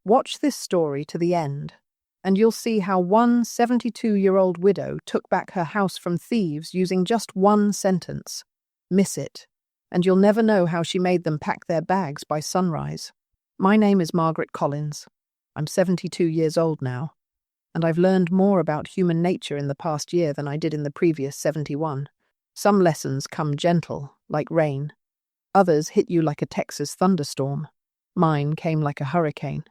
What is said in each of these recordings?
Watch this story to the end, and you'll see how one 72-year-old widow took back her house from thieves using just one sentence. Miss it, and you'll never know how she made them pack their bags by sunrise. My name is Margaret Collins. I'm 72 years old now, and I've learned more about human nature in the past year than I did in the previous 71. Some lessons come gentle, like rain. Others hit you like a Texas thunderstorm. Mine came like a hurricane.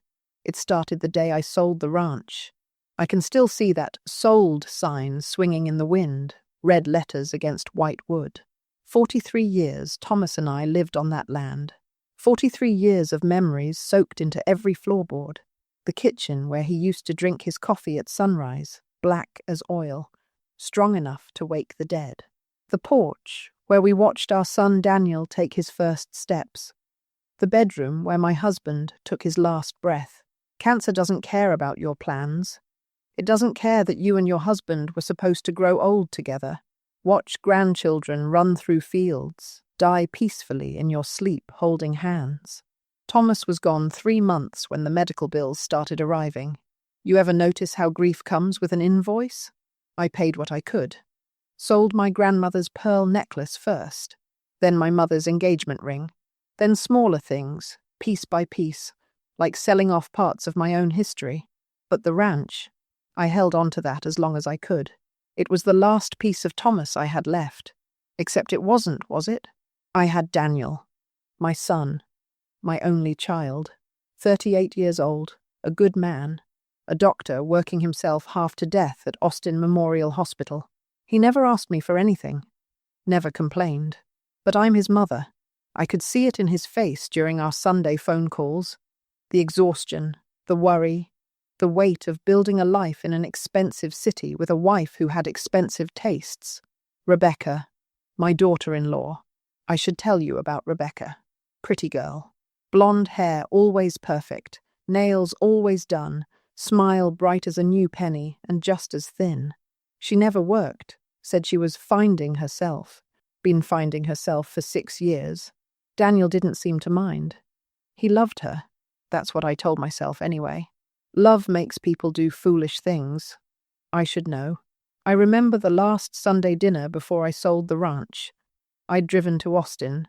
It started the day I sold the ranch. I can still see that "sold" sign swinging in the wind, red letters against white wood. 43 years Thomas and I lived on that land. 43 years of memories soaked into every floorboard. The kitchen where he used to drink his coffee at sunrise, black as oil, strong enough to wake the dead. The porch where we watched our son Daniel take his first steps. The bedroom where my husband took his last breath. Cancer doesn't care about your plans. It doesn't care that you and your husband were supposed to grow old together, watch grandchildren run through fields, die peacefully in your sleep holding hands. Thomas was gone 3 months when the medical bills started arriving. You ever notice how grief comes with an invoice? I paid what I could. Sold my grandmother's pearl necklace first, then my mother's engagement ring, then smaller things, piece by piece, like selling off parts of my own history. But the ranch, I held on to that as long as I could. It was the last piece of Thomas I had left. Except it wasn't, was it? I had Daniel, my son, my only child, 38 years old, a good man, a doctor working himself half to death at Austin Memorial Hospital. He never asked me for anything, never complained. But I'm his mother. I could see it in his face during our Sunday phone calls. The exhaustion, the worry, the weight of building a life in an expensive city with a wife who had expensive tastes. Rebecca, my daughter-in-law. I should tell you about Rebecca. Pretty girl. Blonde hair always perfect, nails always done, smile bright as a new penny and just as thin. She never worked, said she was finding herself. Been finding herself for 6 years. Daniel didn't seem to mind. He loved her. That's what I told myself anyway. Love makes people do foolish things. I should know. I remember the last Sunday dinner before I sold the ranch. I'd driven to Austin,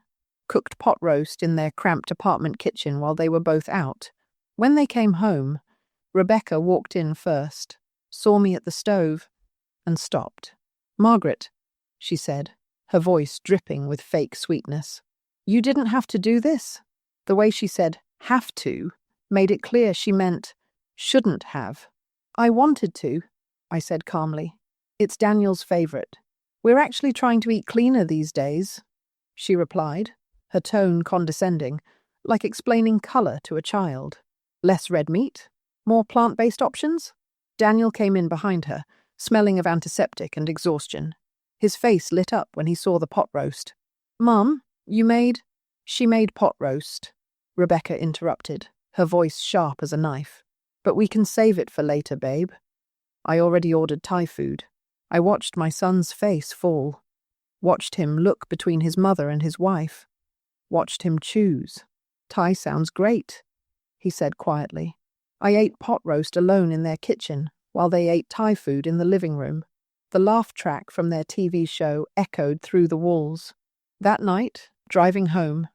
cooked pot roast in their cramped apartment kitchen while they were both out. When they came home, Rebecca walked in first, saw me at the stove, and stopped. "Margaret," she said, her voice dripping with fake sweetness. "You didn't have to do this." The way she said "have to" made it clear she meant shouldn't have. "I wanted to," I said calmly. "It's Daniel's favorite. We're actually trying to eat cleaner these days," she replied, her tone condescending, like explaining color to a child. "Less red meat? More plant-based options?" Daniel came in behind her, smelling of antiseptic and exhaustion. His face lit up when he saw the pot roast. "Mum, you made—" "She made pot roast," Rebecca interrupted, her voice sharp as a knife. "But we can save it for later, babe. I already ordered Thai food." I watched my son's face fall, watched him look between his mother and his wife, watched him choose. "Thai sounds great," he said quietly. I ate pot roast alone in their kitchen, while they ate Thai food in the living room. The laugh track from their TV show echoed through the walls. That night, driving home,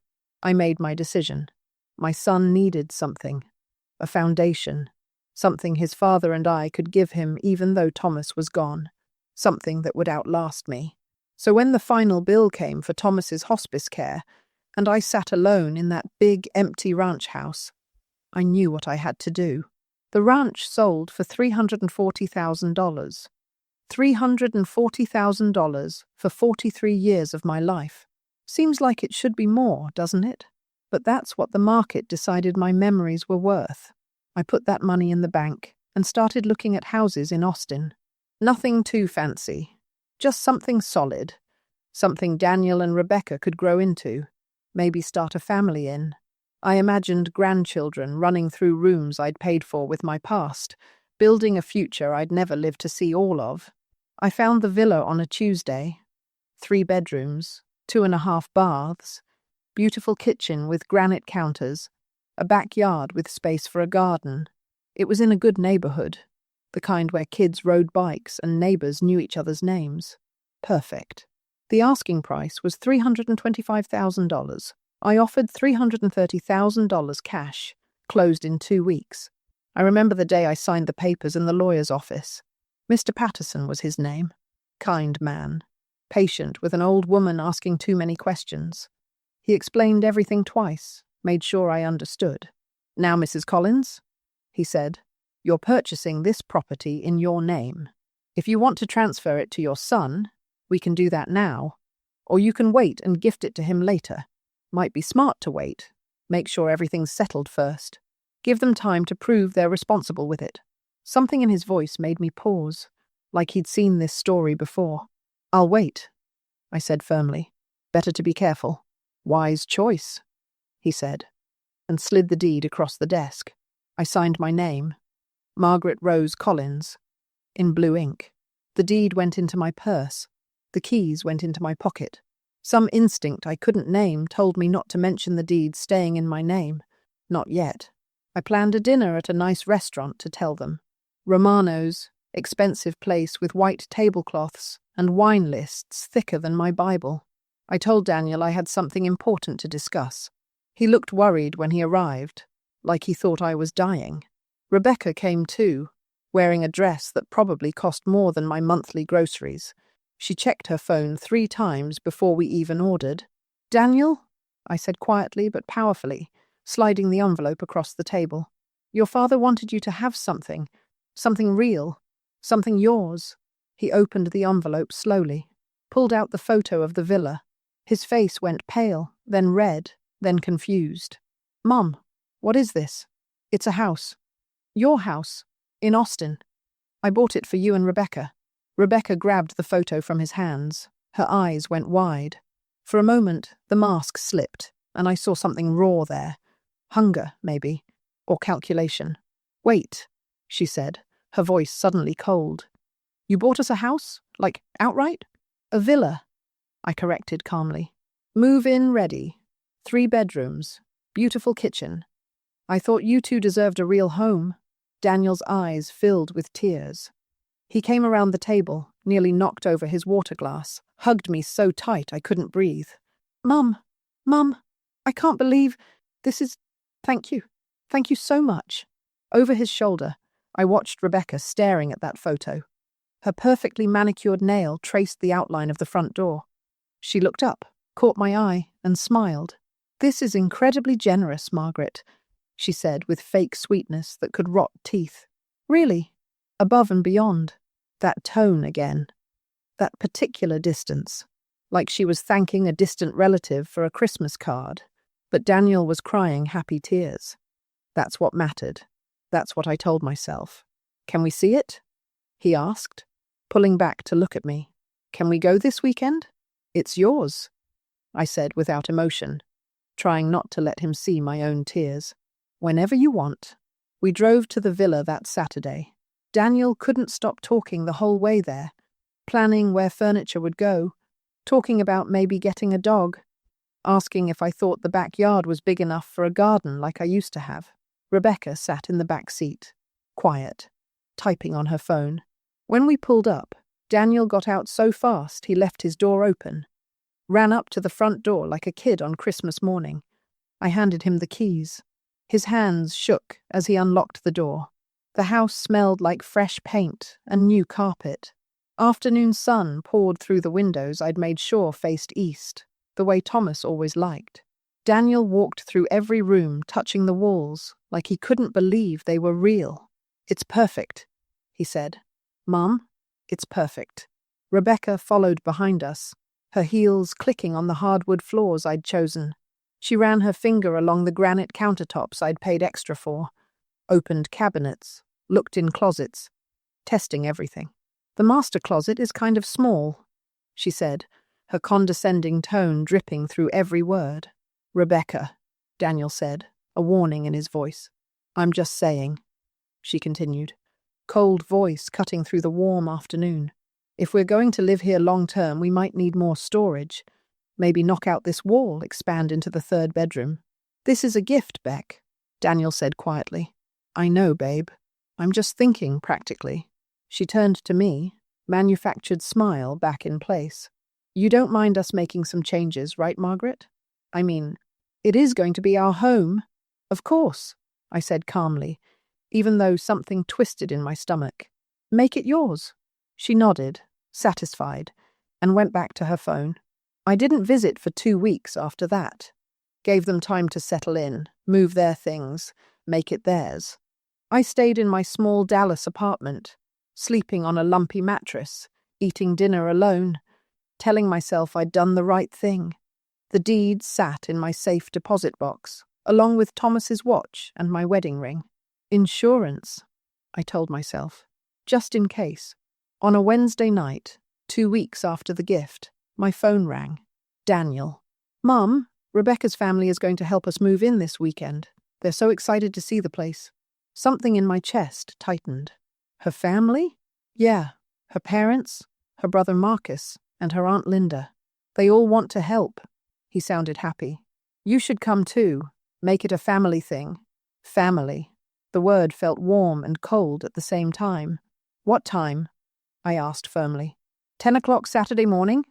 I made my decision. My son needed something, a foundation, something his father and I could give him even though Thomas was gone, something that would outlast me. So when the final bill came for Thomas's hospice care, and I sat alone in that big, empty ranch house, I knew what I had to do. The ranch sold for $340,000. $340,000 for 43 years of my life. Seems like it should be more, doesn't it? But that's what the market decided my memories were worth. I put that money in the bank and started looking at houses in Austin. Nothing too fancy, just something solid, something Daniel and Rebecca could grow into, maybe start a family in. I imagined grandchildren running through rooms I'd paid for with my past, building a future I'd never live to see all of. I found the villa on a Tuesday. 3 bedrooms, 2.5 baths, beautiful kitchen with granite counters, A backyard with space for a garden. It was in a good neighborhood, the kind where kids rode bikes and neighbors knew each other's names. Perfect. The asking price was $325,000. I offered $330,000 cash, closed in 2 weeks. I remember the day I signed the papers in the lawyer's office. Mr. Patterson was his name. Kind man. Patient with an old woman asking too many questions. He explained everything twice, made sure I understood. "Now, Mrs. Collins," he said, "you're purchasing this property in your name. If you want to transfer it to your son, we can do that now, or you can wait and gift it to him later. Might be smart to wait. Make sure everything's settled first. Give them time to prove they're responsible with it." Something in his voice made me pause, like he'd seen this story before. "I'll wait," I said firmly. "Better to be careful." "Wise choice," he said, and slid the deed across the desk. I signed my name, Margaret Rose Collins, in blue ink. The deed went into my purse. The keys went into my pocket. Some instinct I couldn't name told me not to mention the deed staying in my name. Not yet. I planned a dinner at a nice restaurant to tell them. Romano's, expensive place with white tablecloths and wine lists thicker than my Bible. I told Daniel I had something important to discuss. He looked worried when he arrived, like he thought I was dying. Rebecca came too, wearing a dress that probably cost more than my monthly groceries. She checked her phone 3 times before we even ordered. "Daniel," I said quietly but powerfully, sliding the envelope across the table. "Your father wanted you to have something real, something yours." He opened the envelope slowly, pulled out the photo of the villa. His face went pale, then red, then confused. "Mum, what is this?" "It's a house. Your house. In Austin. I bought it for you and Rebecca." Rebecca grabbed the photo from his hands. Her eyes went wide. For a moment, the mask slipped, and I saw something raw there. Hunger, maybe, or calculation. "Wait," she said, her voice suddenly cold. "You bought us a house? Like, outright?" "A villa," I corrected calmly. "Move-in ready. 3 bedrooms. Beautiful kitchen. I thought you two deserved a real home." Daniel's eyes filled with tears. He came around the table, nearly knocked over his water glass, hugged me so tight I couldn't breathe. Mum, I can't believe this is... Thank you. Thank you so much." Over his shoulder, I watched Rebecca staring at that photo. Her perfectly manicured nail traced the outline of the front door. She looked up, caught my eye, and smiled. "This is incredibly generous, Margaret," she said with fake sweetness that could rot teeth. "Really, above and beyond." That tone again. That particular distance. Like she was thanking a distant relative for a Christmas card. But Daniel was crying happy tears. That's what mattered. That's what I told myself. "Can we see it?" he asked, pulling back to look at me. "Can we go this weekend?" "It's yours," I said without emotion, trying not to let him see my own tears. "Whenever you want." We drove to the villa that Saturday. Daniel couldn't stop talking the whole way there, planning where furniture would go, talking about maybe getting a dog, asking if I thought the backyard was big enough for a garden like I used to have. Rebecca sat in the back seat, quiet, typing on her phone. When we pulled up, Daniel got out so fast he left his door open, ran up to the front door like a kid on Christmas morning. I handed him the keys. His hands shook as he unlocked the door. The house smelled like fresh paint and new carpet. Afternoon sun poured through the windows I'd made sure faced east, the way Thomas always liked. Daniel walked through every room, touching the walls, like he couldn't believe they were real. "It's perfect," he said. "Mum, it's perfect." Rebecca followed behind us, her heels clicking on the hardwood floors I'd chosen. She ran her finger along the granite countertops I'd paid extra for, opened cabinets, looked in closets, testing everything. "The master closet is kind of small," she said, her condescending tone dripping through every word. "Rebecca," Daniel said, a warning in his voice. "I'm just saying," she continued, cold voice cutting through the warm afternoon. "If we're going to live here long term, we might need more storage. Maybe knock out this wall, expand into the 3rd bedroom. This is a gift, Beck. Daniel said quietly. I know, babe. I'm just thinking practically. She turned to me, manufactured smile back in place. You don't mind us making some changes, right, Margaret? I mean, it is going to be our home. Of course, I said calmly, even though something twisted in my stomach. Make it yours. She nodded, satisfied, and went back to her phone. I didn't visit for 2 weeks after that. Gave them time to settle in, move their things, make it theirs. I stayed in my small Dallas apartment, sleeping on a lumpy mattress, eating dinner alone, telling myself I'd done the right thing. The deed sat in my safe deposit box, along with Thomas's watch and my wedding ring. Insurance, I told myself, just in case. On a Wednesday night, 2 weeks after the gift, my phone rang. Daniel. Mum, Rebecca's family is going to help us move in this weekend. They're so excited to see the place. Something in my chest tightened. Her family? Yeah, her parents, her brother Marcus, and her Aunt Linda. They all want to help. He sounded happy. You should come too. Make it a family thing. Family. The word felt warm and cold at the same time. What time? I asked firmly. 10 o'clock Saturday morning?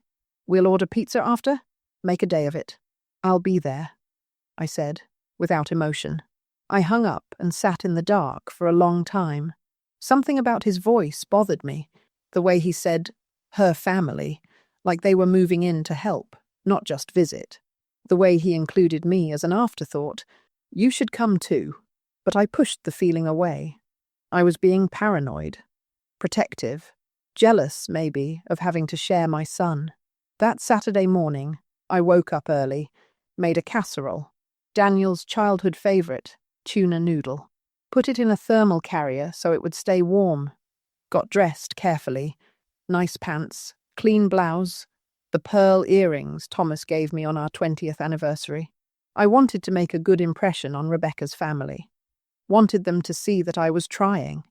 We'll order pizza after? Make a day of it. I'll be there, I said, without emotion. I hung up and sat in the dark for a long time. Something about his voice bothered me. The way he said, her family, like they were moving in to help, not just visit. The way he included me as an afterthought. You should come too. But I pushed the feeling away. I was being paranoid, protective, jealous, maybe, of having to share my son. That Saturday morning, I woke up early, made a casserole, Daniel's childhood favorite, tuna noodle. Put it in a thermal carrier so it would stay warm. Got dressed carefully. Nice pants, clean blouse, the pearl earrings Thomas gave me on our 20th anniversary. I wanted to make a good impression on Rebecca's family. Wanted them to see that I was trying,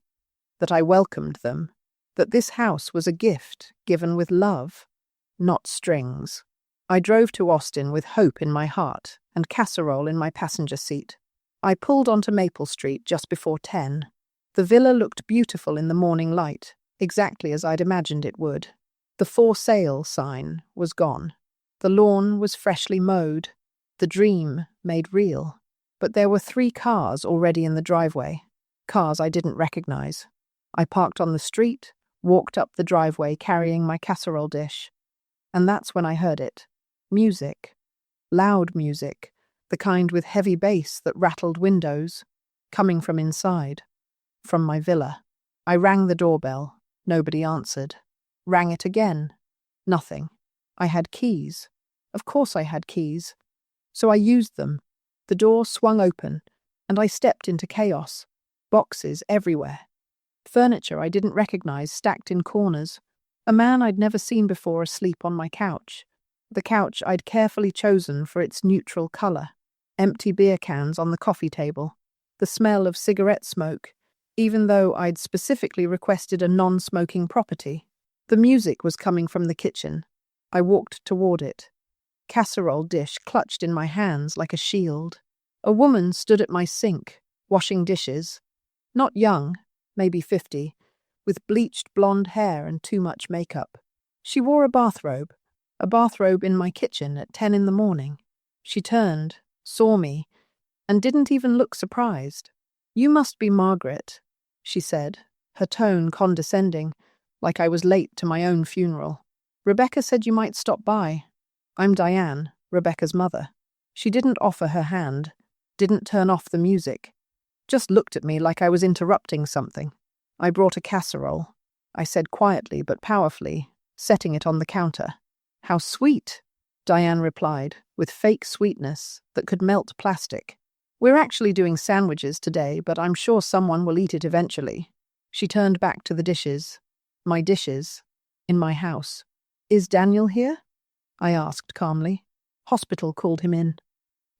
that I welcomed them, that this house was a gift given with love, not strings. I drove to Austin with hope in my heart and casserole in my passenger seat. I pulled onto Maple Street just before 10. The villa looked beautiful in the morning light, exactly as I'd imagined it would. The for sale sign was gone. The lawn was freshly mowed. The dream made real. But there were 3 cars already in the driveway, cars I didn't recognize. I parked on the street, walked up the driveway carrying my casserole dish. And that's when I heard it. Music. Loud music, the kind with heavy bass that rattled windows, coming from inside, from my villa. I rang the doorbell. Nobody answered. Rang it again. Nothing. I had keys. Of course I had keys. So I used them. The door swung open, and I stepped into chaos. Boxes everywhere. Furniture I didn't recognize stacked in corners. A man I'd never seen before asleep on my couch. The couch I'd carefully chosen for its neutral color. Empty beer cans on the coffee table. The smell of cigarette smoke, even though I'd specifically requested a non-smoking property. The music was coming from the kitchen. I walked toward it. Casserole dish clutched in my hands like a shield. A woman stood at my sink, washing dishes. Not young, maybe 50, with bleached blonde hair and too much makeup. She wore a bathrobe in my kitchen at 10 in the morning. She turned, saw me, and didn't even look surprised. You must be Margaret, she said, her tone condescending, like I was late to my own funeral. Rebecca said you might stop by. I'm Diane, Rebecca's mother. She didn't offer her hand, didn't turn off the music, just looked at me like I was interrupting something. I brought a casserole, I said quietly but powerfully, setting it on the counter. How sweet, Diane replied, with fake sweetness that could melt plastic. We're actually doing sandwiches today, but I'm sure someone will eat it eventually. She turned back to the dishes. My dishes, in my house. Is Daniel here? I asked calmly. Hospital called him in,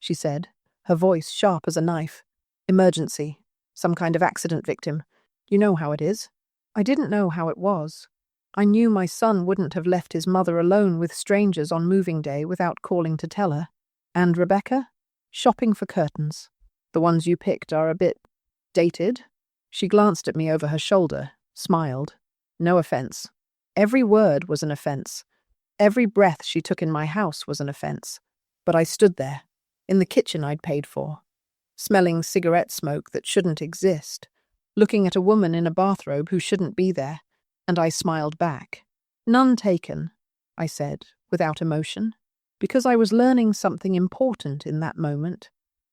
she said, her voice sharp as a knife. Emergency. Some kind of accident victim. You know how it is. I didn't know how it was. I knew my son wouldn't have left his mother alone with strangers on moving day without calling to tell her. And Rebecca? Shopping for curtains. The ones you picked are a bit dated." She glanced at me over her shoulder, smiled. No offense. Every word was an offense. Every breath she took in my house was an offense. But I stood there, in the kitchen I'd paid for, smelling cigarette smoke that shouldn't exist, looking at a woman in a bathrobe who shouldn't be there, and I smiled back. "None taken," I said, without emotion, because I was learning something important in that moment,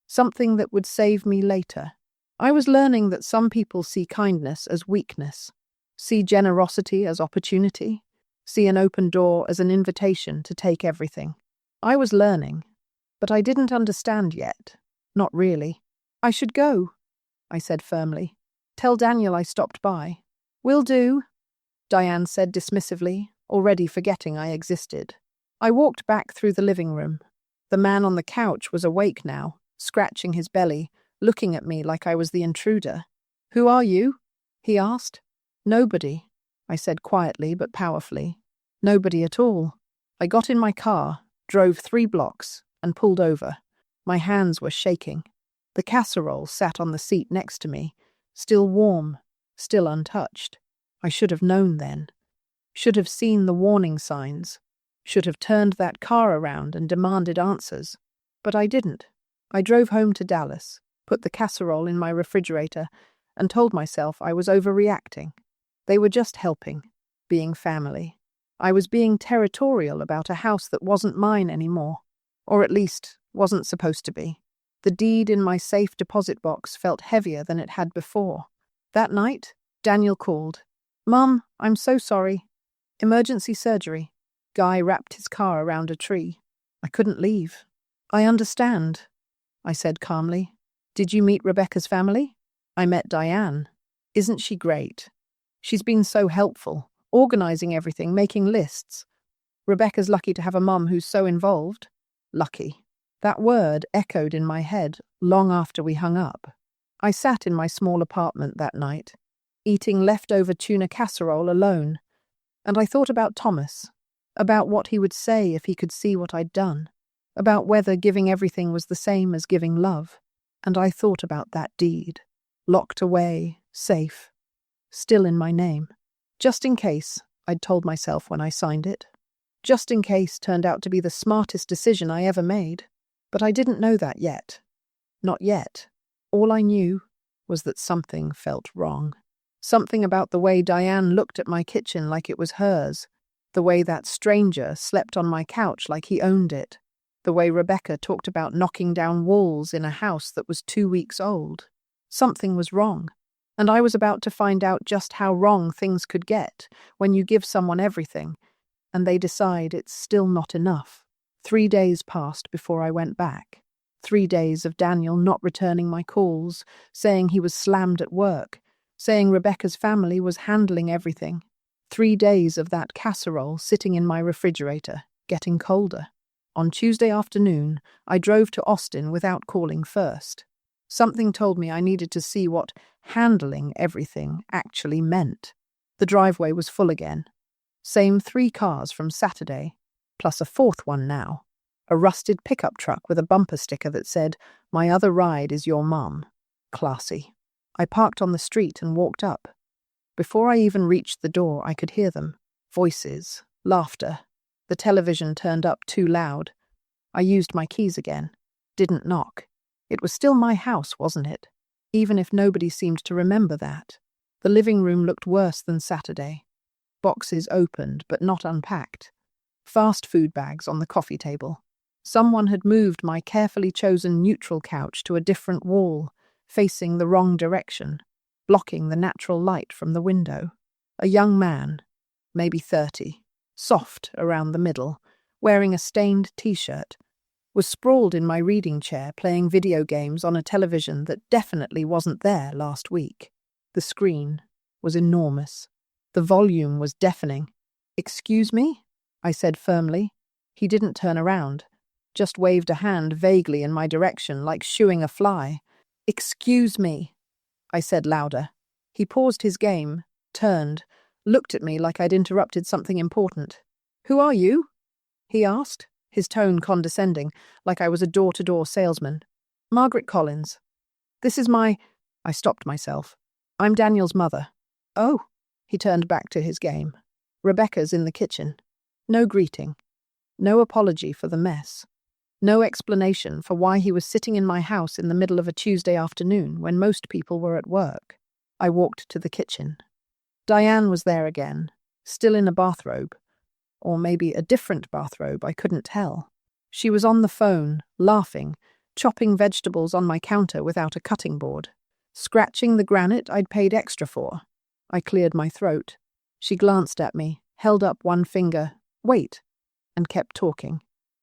something that would save me later. I was learning that some people see kindness as weakness, see generosity as opportunity, see an open door as an invitation to take everything. I was learning, but I didn't understand yet. Not really. "I should go," I said firmly. "Tell Daniel I stopped by." "Will do," Diane said dismissively, already forgetting I existed. I walked back through the living room. The man on the couch was awake now, scratching his belly, looking at me like I was the intruder. "Who are you?" he asked. "Nobody," I said quietly but powerfully. "Nobody at all." I got in my car, drove 3 blocks, and pulled over. My hands were shaking. The casserole sat on the seat next to me, still warm, still untouched. I should have known then. Should have seen the warning signs. Should have turned that car around and demanded answers. But I didn't. I drove home to Dallas, put the casserole in my refrigerator, and told myself I was overreacting. They were just helping, being family. I was being territorial about a house that wasn't mine anymore, or at least wasn't supposed to be. The deed in my safe deposit box felt heavier than it had before. That night, Daniel called. "Mum, I'm so sorry. Emergency surgery." Guy wrapped his car around a tree. I couldn't leave. "I understand," I said calmly. "Did you meet Rebecca's family?" "I met Diane. Isn't she great? She's been so helpful, organizing everything, making lists. Rebecca's lucky to have a mum who's so involved." Lucky. That word echoed in my head long after we hung up. I sat in my small apartment that night, eating leftover tuna casserole alone, and I thought about Thomas, about what he would say if he could see what I'd done, about whether giving everything was the same as giving love. And I thought about that deed, locked away, safe, still in my name. Just in case, I'd told myself when I signed it. Just in case turned out to be the smartest decision I ever made. But I didn't know that yet. Not yet. All I knew was that something felt wrong. Something about the way Diane looked at my kitchen like it was hers, the way that stranger slept on my couch like he owned it, the way Rebecca talked about knocking down walls in a house that was 2 weeks old. Something was wrong, and I was about to find out just how wrong things could get when you give someone everything, and they decide it's still not enough. 3 days passed before I went back. 3 days of Daniel not returning my calls, saying he was slammed at work, saying Rebecca's family was handling everything. 3 days of that casserole sitting in my refrigerator, getting colder. On Tuesday afternoon, I drove to Austin without calling first. Something told me I needed to see what handling everything actually meant. The driveway was full again. Same 3 cars from Saturday, plus a 4th one now. A rusted pickup truck with a bumper sticker that said, "My other ride is your mum." Classy. I parked on the street and walked up. Before I even reached the door, I could hear them. Voices, laughter. The television turned up too loud. I used my keys again. Didn't knock. It was still my house, wasn't it? Even if nobody seemed to remember that. The living room looked worse than Saturday. Boxes opened but not unpacked. Fast food bags on the coffee table. Someone had moved my carefully chosen neutral couch to a different wall, facing the wrong direction, blocking the natural light from the window. A young man, maybe 30, soft around the middle, wearing a stained t-shirt, was sprawled in my reading chair playing video games on a television that definitely wasn't there last week. The screen was enormous. The volume was deafening. "Excuse me?" I said firmly. He didn't turn around, just waved a hand vaguely in my direction like shooing a fly. "Excuse me," I said louder. He paused his game, turned, looked at me like I'd interrupted something important. "Who are you?" he asked, his tone condescending, like I was a door-to-door salesman. "Margaret Collins." This is my... I stopped myself. I'm Daniel's mother. Oh, he turned back to his game. Rebecca's in the kitchen. No greeting. No apology for the mess. No explanation for why he was sitting in my house in the middle of a Tuesday afternoon when most people were at work. I walked to the kitchen. Diane was there again, still in a bathrobe. Or maybe a different bathrobe, I couldn't tell. She was on the phone, laughing, chopping vegetables on my counter without a cutting board, scratching the granite I'd paid extra for. I cleared my throat. She glanced at me, held up one finger, wait, and kept talking.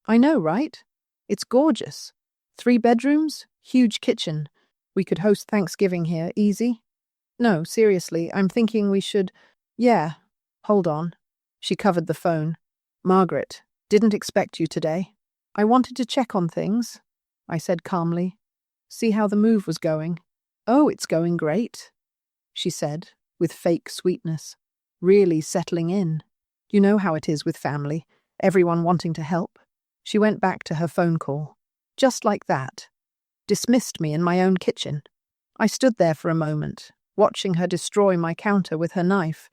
I know, right? It's gorgeous. 3 bedrooms, huge kitchen. We could host Thanksgiving here, easy. No, seriously, I'm thinking we should... Yeah, hold on. She covered the phone. Margaret, didn't expect you today. I wanted to check on things, I said calmly. See how the move was going. Oh, it's going great, she said, with fake sweetness. Really settling in. You know how it is with family, everyone wanting to help. She went back to her phone call. Just like that. Dismissed me in my own kitchen. I stood there for a moment, watching her destroy my counter with her knife,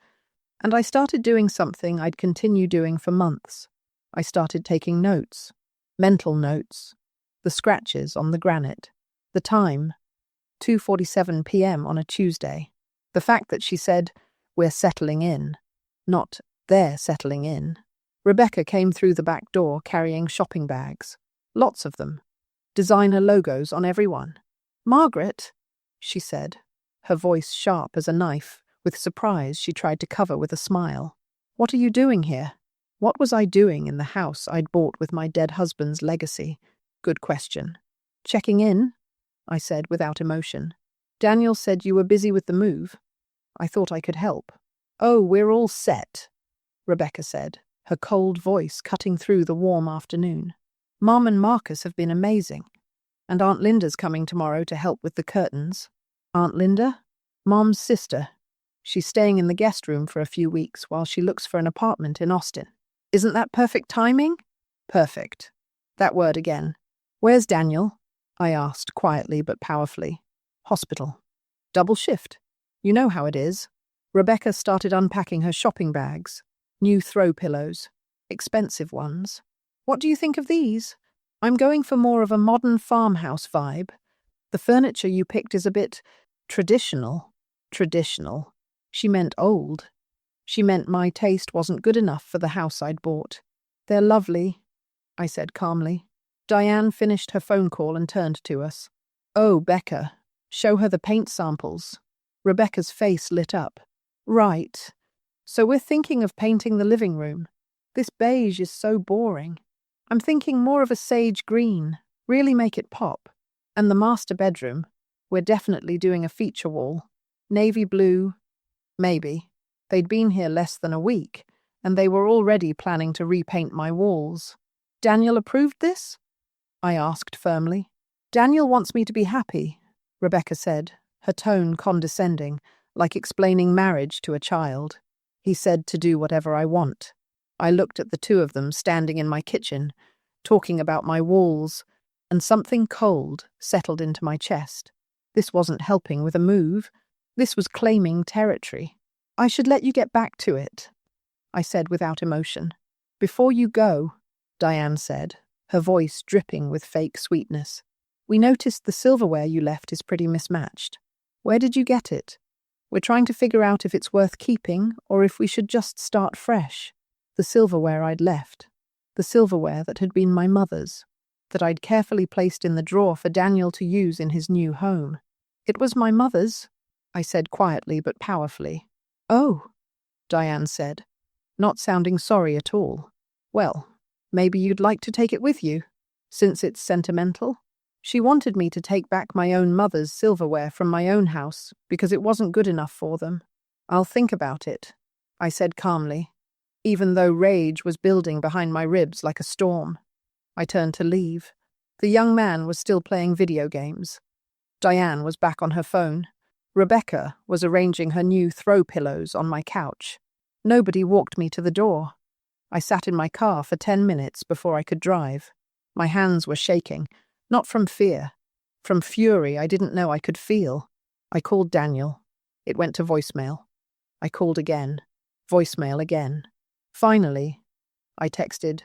and I started doing something I'd continue doing for months. I started taking notes. Mental notes. The scratches on the granite. The time. 2:47 p.m. on a Tuesday. The fact that she said, "We're settling in," not "they're settling in." Rebecca came through the back door carrying shopping bags. Lots of them. Designer logos on every one. "Margaret," she said, her voice sharp as a knife. With surprise, she tried to cover with a smile. "What are you doing here?" What was I doing in the house I'd bought with my dead husband's legacy? Good question. "Checking in," I said without emotion. "Daniel said you were busy with the move. I thought I could help." "Oh, we're all set," Rebecca said, her cold voice cutting through the warm afternoon. "Mom and Marcus have been amazing. And Aunt Linda's coming tomorrow to help with the curtains." "Aunt Linda?" "Mom's sister. She's staying in the guest room for a few weeks while she looks for an apartment in Austin." "Isn't that perfect timing?" "Perfect." That word again. "Where's Daniel?" I asked quietly but powerfully. "Hospital." "Double shift. You know how it is." Rebecca started unpacking her shopping bags. New throw pillows. Expensive ones. "What do you think of these?" "I'm going for more of a modern farmhouse vibe. The furniture you picked is a bit traditional." Traditional. She meant old. She meant my taste wasn't good enough for the house I'd bought. "They're lovely," I said calmly. Diane finished her phone call and turned to us. "Oh, Becca, show her the paint samples." Rebecca's face lit up. "Right. So we're thinking of painting the living room. This beige is so boring. I'm thinking more of a sage green. Really make it pop. And the master bedroom, we're definitely doing a feature wall. Navy blue. Maybe. They'd been here less than a week, and they were already planning to repaint my walls." "Daniel approved this?" I asked firmly. "Daniel wants me to be happy," Rebecca said, her tone condescending, like explaining marriage to a child. "He said to do whatever I want." I looked at the two of them standing in my kitchen, talking about my walls, and something cold settled into my chest. This wasn't helping with a move. This was claiming territory. "I should let you get back to it," I said without emotion. "Before you go," Diane said, her voice dripping with fake sweetness, "we noticed the silverware you left is pretty mismatched. Where did you get it? We're trying to figure out if it's worth keeping or if we should just start fresh." The silverware I'd left. The silverware that had been my mother's, that I'd carefully placed in the drawer for Daniel to use in his new home. "It was my mother's," I said quietly but powerfully. "Oh," Diane said, not sounding sorry at all. "Well, maybe you'd like to take it with you, since it's sentimental." She wanted me to take back my own mother's silverware from my own house because it wasn't good enough for them. "I'll think about it," I said calmly, even though rage was building behind my ribs like a storm. I turned to leave. The young man was still playing video games. Diane was back on her phone. Rebecca was arranging her new throw pillows on my couch. Nobody walked me to the door. I sat in my car for 10 minutes before I could drive. My hands were shaking, not from fear, From fury I didn't know I could feel. I called Daniel. It went to voicemail. I called again. Voicemail again. Finally, I texted,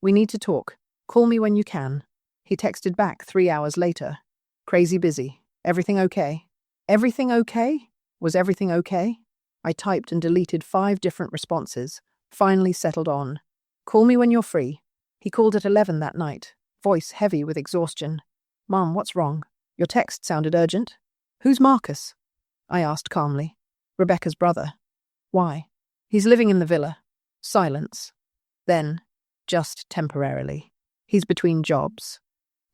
"We need to talk. Call me when you can." He texted back 3 hours later. "Crazy busy. Everything okay?" Everything okay? Was everything okay? I typed and deleted 5 different responses. Finally settled on, "Call me when you're free." He called at 11 that night, voice heavy with exhaustion. "Mom, what's wrong? Your text sounded urgent." "Who's Marcus?" I asked calmly. "Rebecca's brother." "Why?" "He's living in the villa." Silence. Then, just temporarily, "He's between jobs.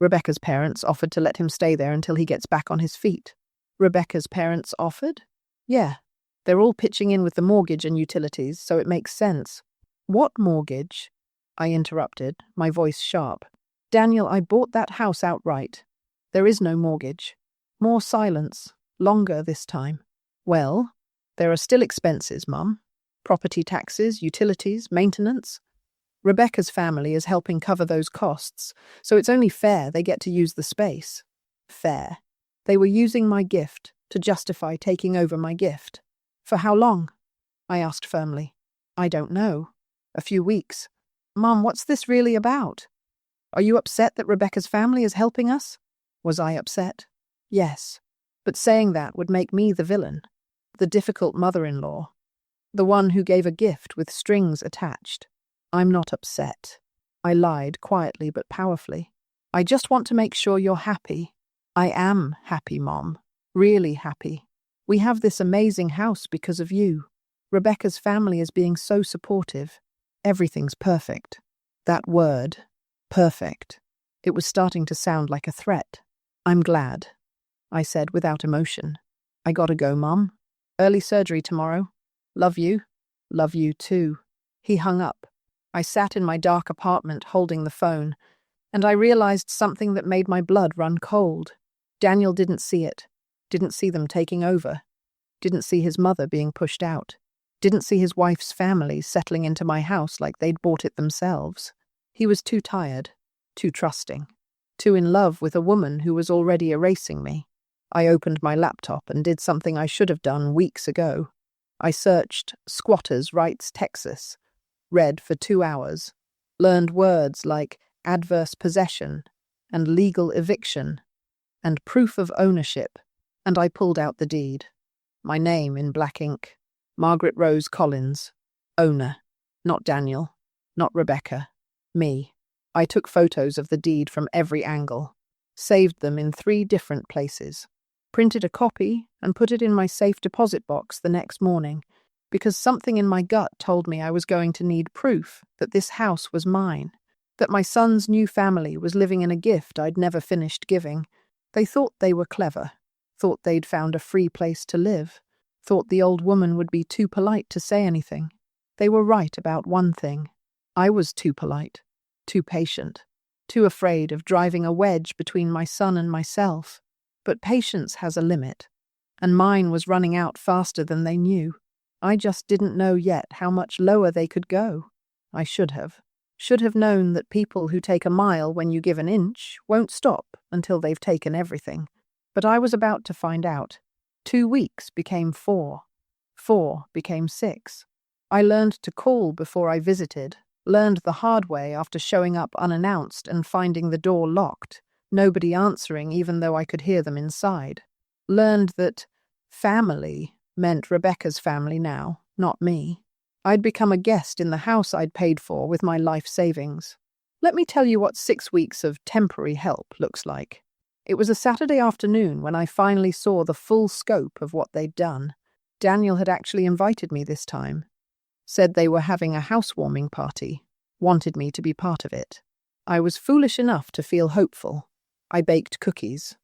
Rebecca's parents offered to let him stay there until he gets back on his feet." "Rebecca's parents offered?" "Yeah. They're all pitching in with the mortgage and utilities, so it makes sense." "What mortgage?" I interrupted, my voice sharp. "Daniel, I bought that house outright. There is no mortgage." More silence, longer this time. "Well, there are still expenses, Mum. Property taxes, utilities, maintenance. Rebecca's family is helping cover those costs, so it's only fair they get to use the space." Fair. They were using my gift to justify taking over my gift. "For how long?" I asked firmly. "I don't know. A few weeks." "Mum, what's this really about? Are you upset that Rebecca's family is helping us?" Was I upset? Yes. But saying that would make me the villain, the difficult mother-in-law, the one who gave a gift with strings attached. "I'm not upset." I lied quietly but powerfully. "I just want to make sure you're happy." "I am happy, Mom. Really happy. We have this amazing house because of you. Rebecca's family is being so supportive. Everything's perfect." That word, perfect. It was starting to sound like a threat. "I'm glad," I said without emotion. "I gotta go, Mom. Early surgery tomorrow. Love you." "Love you too." He hung up. I sat in my dark apartment holding the phone, and I realized something that made my blood run cold. Daniel didn't see it. Didn't see them taking over. Didn't see his mother being pushed out. Didn't see his wife's family settling into my house like they'd bought it themselves. He was too tired, too trusting, too in love with a woman who was already erasing me. I opened my laptop and did something I should have done weeks ago. I searched Squatters' Rights Texas, read for 2 hours, learned words like adverse possession and legal eviction and proof of ownership, and I pulled out the deed. My name in black ink. Margaret Rose Collins. Owner. Not Daniel. Not Rebecca. Me. I took photos of the deed from every angle, saved them in 3 different places, printed a copy and put it in my safe deposit box the next morning, because something in my gut told me I was going to need proof that this house was mine, that my son's new family was living in a gift I'd never finished giving. They thought they were clever, thought they'd found a free place to live, thought the old woman would be too polite to say anything. They were right about one thing. I was too polite, too patient, too afraid of driving a wedge between my son and myself. But patience has a limit, and mine was running out faster than they knew. I just didn't know yet how much lower they could go. I should have. Should have known that people who take a mile when you give an inch won't stop until they've taken everything. But I was about to find out. 2 weeks became 4. 4 became 6. I learned to call before I visited, learned the hard way after showing up unannounced and finding the door locked, nobody answering even though I could hear them inside. Learned that family meant Rebecca's family now, not me. I'd become a guest in the house I'd paid for with my life savings. Let me tell you what 6 weeks of temporary help looks like. It was a Saturday afternoon when I finally saw the full scope of what they'd done. Daniel had actually invited me this time. Said they were having a housewarming party. Wanted me to be part of it. I was foolish enough to feel hopeful. I baked cookies.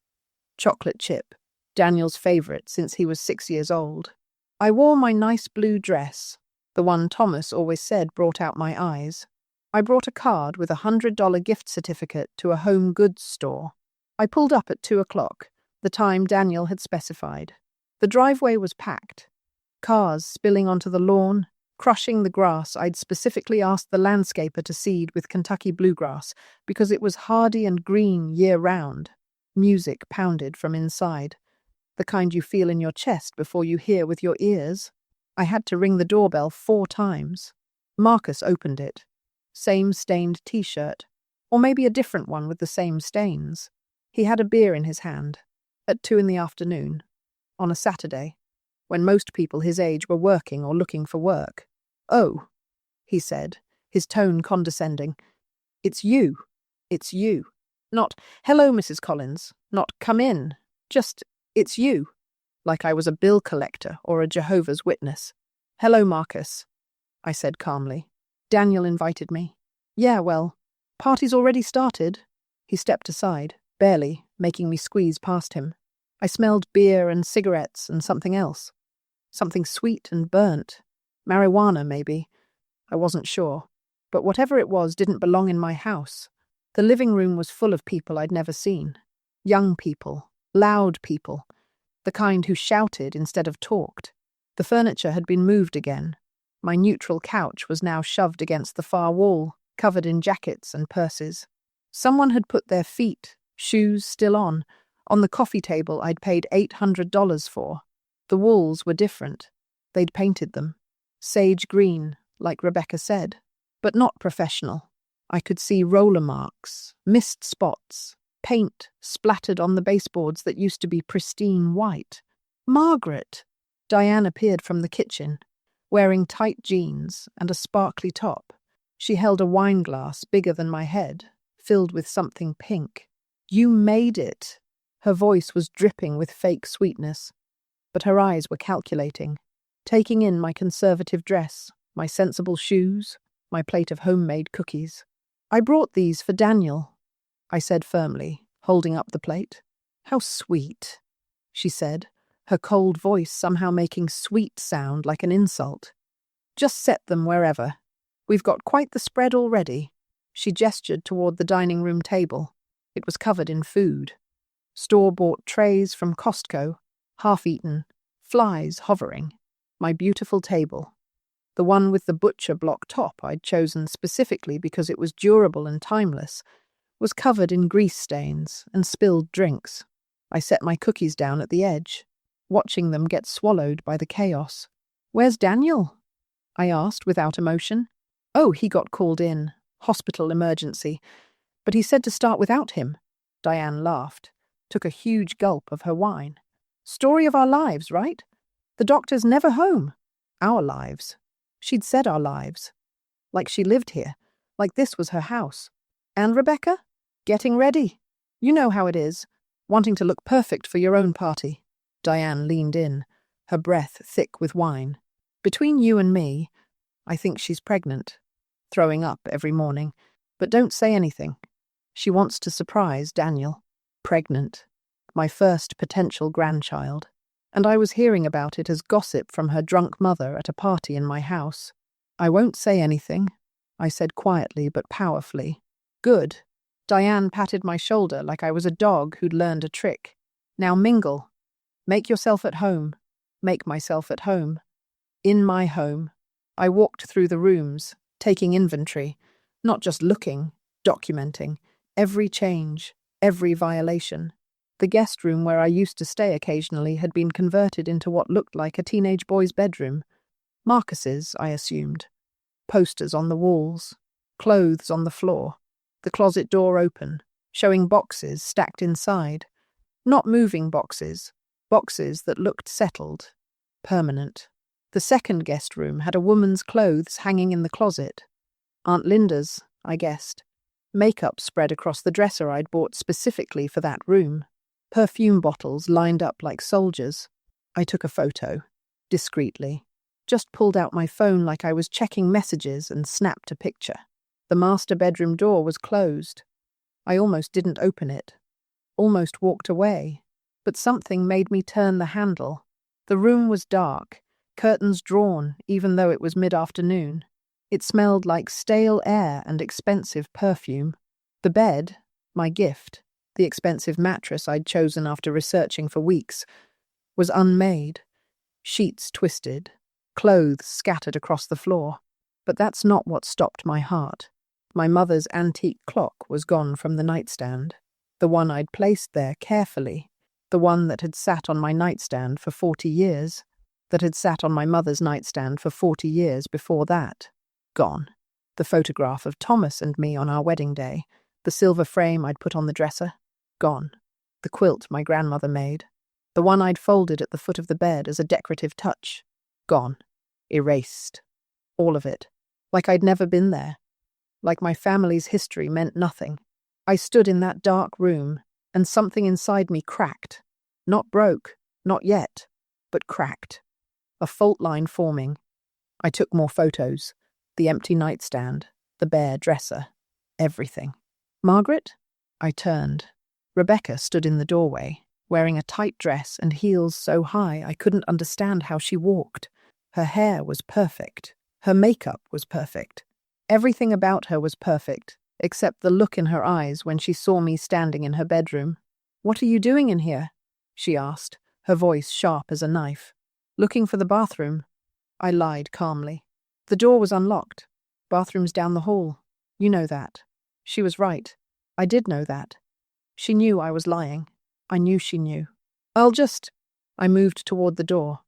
Chocolate chip, Daniel's favorite since he was 6 years old. I wore my nice blue dress, the one Thomas always said brought out my eyes. I brought a card with $100 gift certificate to a home goods store. I pulled up at 2 o'clock, the time Daniel had specified. The driveway was packed. Cars spilling onto the lawn, crushing the grass I'd specifically asked the landscaper to seed with Kentucky bluegrass because it was hardy and green year-round. Music pounded from inside, the kind you feel in your chest before you hear with your ears. I had to ring the doorbell 4 times. Marcus opened it. Same stained t-shirt, or maybe a different one with the same stains. He had a beer in his hand, at 2 in the afternoon, on a Saturday, when most people his age were working or looking for work. "Oh," he said, his tone condescending. "It's you. It's you. Not, 'Hello, Mrs. Collins,' not, 'Come in,' just, 'It's you,' like I was a bill collector or a Jehovah's Witness." "Hello, Marcus," I said calmly. "Daniel invited me." "Yeah, well, party's already started." He stepped aside, barely, making me squeeze past him. I smelled beer and cigarettes and something else. Something sweet and burnt. Marijuana, maybe. I wasn't sure. But whatever it was didn't belong in my house. The living room was full of people I'd never seen. Young people, loud people, the kind who shouted instead of talked. The furniture had been moved again. My neutral couch was now shoved against the far wall, covered in jackets and purses. Someone had put their feet, shoes still on the coffee table I'd paid $800 for. The walls were different. They'd painted them. Sage green, like Rebecca said, but not professional. I could see roller marks, mist spots, paint splattered on the baseboards that used to be pristine white. "Margaret!" Diane appeared from the kitchen, wearing tight jeans and a sparkly top. She held a wine glass bigger than my head, filled with something pink. "You made it." Her voice was dripping with fake sweetness, but her eyes were calculating, taking in my conservative dress, my sensible shoes, my plate of homemade cookies. "I brought these for Daniel," I said firmly, holding up the plate. "How sweet," she said, her cold voice somehow making sweet sound like an insult. "Just set them wherever. We've got quite the spread already." She gestured toward the dining room table. It was covered in food. Store-bought trays from Costco, half-eaten, flies hovering. My beautiful table. The one with the butcher block top I'd chosen specifically because it was durable and timeless, was covered in grease stains and spilled drinks. I set my cookies down at the edge, watching them get swallowed by the chaos. "Where's Daniel?" I asked without emotion. "Oh, he got called in. Hospital emergency. But he said to start without him." Diane laughed, took a huge gulp of her wine. "Story of our lives, right? The doctor's never home. Our lives." She'd said our lives. Like she lived here. Like this was her house. "And Rebecca? Getting ready. You know how it is. Wanting to look perfect for your own party." Diane leaned in, her breath thick with wine. "Between you and me, I think she's pregnant. Throwing up every morning. But don't say anything. She wants to surprise Daniel. Pregnant. My first potential grandchild. And I was hearing about it as gossip from her drunk mother at a party in my house. "I won't say anything," I said quietly but powerfully. "Good." Diane patted my shoulder like I was a dog who'd learned a trick. "Now mingle. Make yourself at home." Make myself at home. In my home. I walked through the rooms, taking inventory, not just looking, documenting, every change, every violation. The guest room where I used to stay occasionally had been converted into what looked like a teenage boy's bedroom. Marcus's, I assumed. Posters on the walls, clothes on the floor, the closet door open, showing boxes stacked inside. Not moving boxes, boxes that looked settled, permanent. The second guest room had a woman's clothes hanging in the closet. Aunt Linda's, I guessed. Makeup spread across the dresser I'd bought specifically for that room. Perfume bottles lined up like soldiers. I took a photo, discreetly. Just pulled out my phone like I was checking messages and snapped a picture. The master bedroom door was closed. I almost didn't open it. Almost walked away. But something made me turn the handle. The room was dark, curtains drawn even though it was mid-afternoon. It smelled like stale air and expensive perfume. The bed, my gift, the expensive mattress I'd chosen after researching for weeks, was unmade. Sheets twisted, clothes scattered across the floor. But that's not what stopped my heart. My mother's antique clock was gone from the nightstand. The one I'd placed there carefully, the one that had sat on my nightstand for 40 years, that had sat on my mother's nightstand for 40 years before that. Gone. The photograph of Thomas and me on our wedding day, the silver frame I'd put on the dresser. Gone. The quilt my grandmother made, the one I'd folded at the foot of the bed as a decorative touch. Gone. Erased. All of it. Like I'd never been there. Like my family's history meant nothing. I stood in that dark room, and something inside me cracked. Not broke, not yet, but cracked. A fault line forming. I took more photos. The empty nightstand, the bare dresser, everything. Margaret? I turned. Rebecca stood in the doorway, wearing a tight dress and heels so high I couldn't understand how she walked. Her hair was perfect. Her makeup was perfect. Everything about her was perfect, except the look in her eyes when she saw me standing in her bedroom. "What are you doing in here?" she asked, her voice sharp as a knife. "Looking for the bathroom." I lied calmly. "The door was unlocked. Bathroom's down the hall. You know that." She was right. I did know that. She knew I was lying. I knew she knew. I moved toward the door.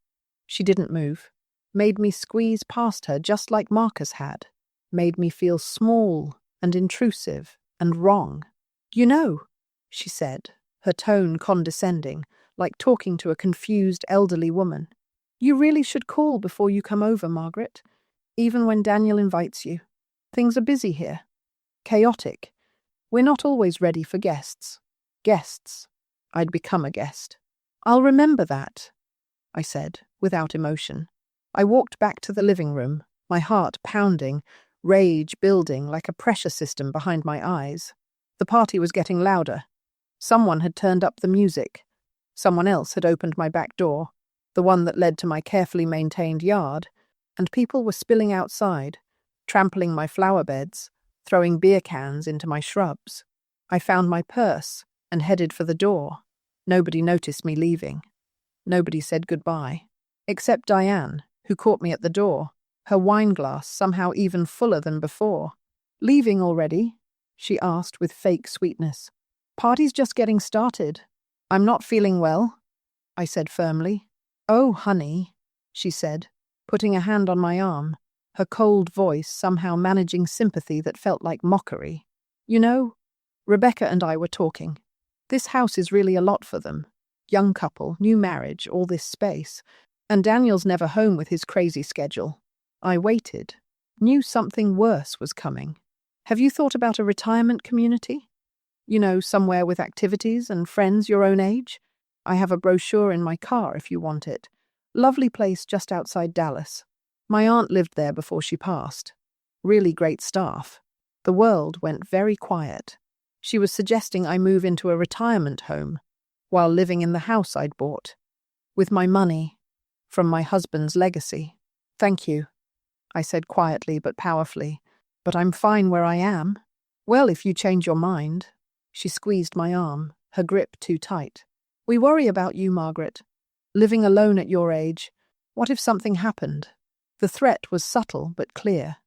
She didn't move. Made me squeeze past her just like Marcus had. Made me feel small and intrusive and wrong. "You know," she said, her tone condescending, like talking to a confused elderly woman. "You really should call before you come over, Margaret, even when Daniel invites you. Things are busy here. Chaotic. We're not always ready for guests. Guests. I'd become a guest." "I'll remember that," I said, without emotion. I walked back to the living room, my heart pounding, rage building like a pressure system behind my eyes. The party was getting louder. Someone had turned up the music. Someone else had opened my back door, the one that led to my carefully maintained yard, and people were spilling outside, trampling my flower beds, throwing beer cans into my shrubs. I found my purse and headed for the door. Nobody noticed me leaving. Nobody said goodbye, except Diane, who caught me at the door, her wine glass somehow even fuller than before. "Leaving already?" she asked with fake sweetness. "Party's just getting started. I'm not feeling well," I said firmly. "Oh, honey," she said, putting a hand on my arm, her cold voice somehow managing sympathy that felt like mockery. "You know, Rebecca and I were talking. This house is really a lot for them. Young couple, new marriage, all this space. And Daniel's never home with his crazy schedule. I waited. Knew something worse was coming. Have you thought about a retirement community? You know, somewhere with activities and friends your own age? I have a brochure in my car if you want it. Lovely place just outside Dallas. My aunt lived there before she passed. Really great staff. The world went very quiet. She was suggesting I move into a retirement home while living in the house I'd bought. With my money. From my husband's legacy. "Thank you," I said quietly but powerfully. "But I'm fine where I am." "Well, if you change your mind." She squeezed my arm, her grip too tight. "We worry about you, Margaret. Living alone at your age. What if something happened?" The threat was subtle but clear.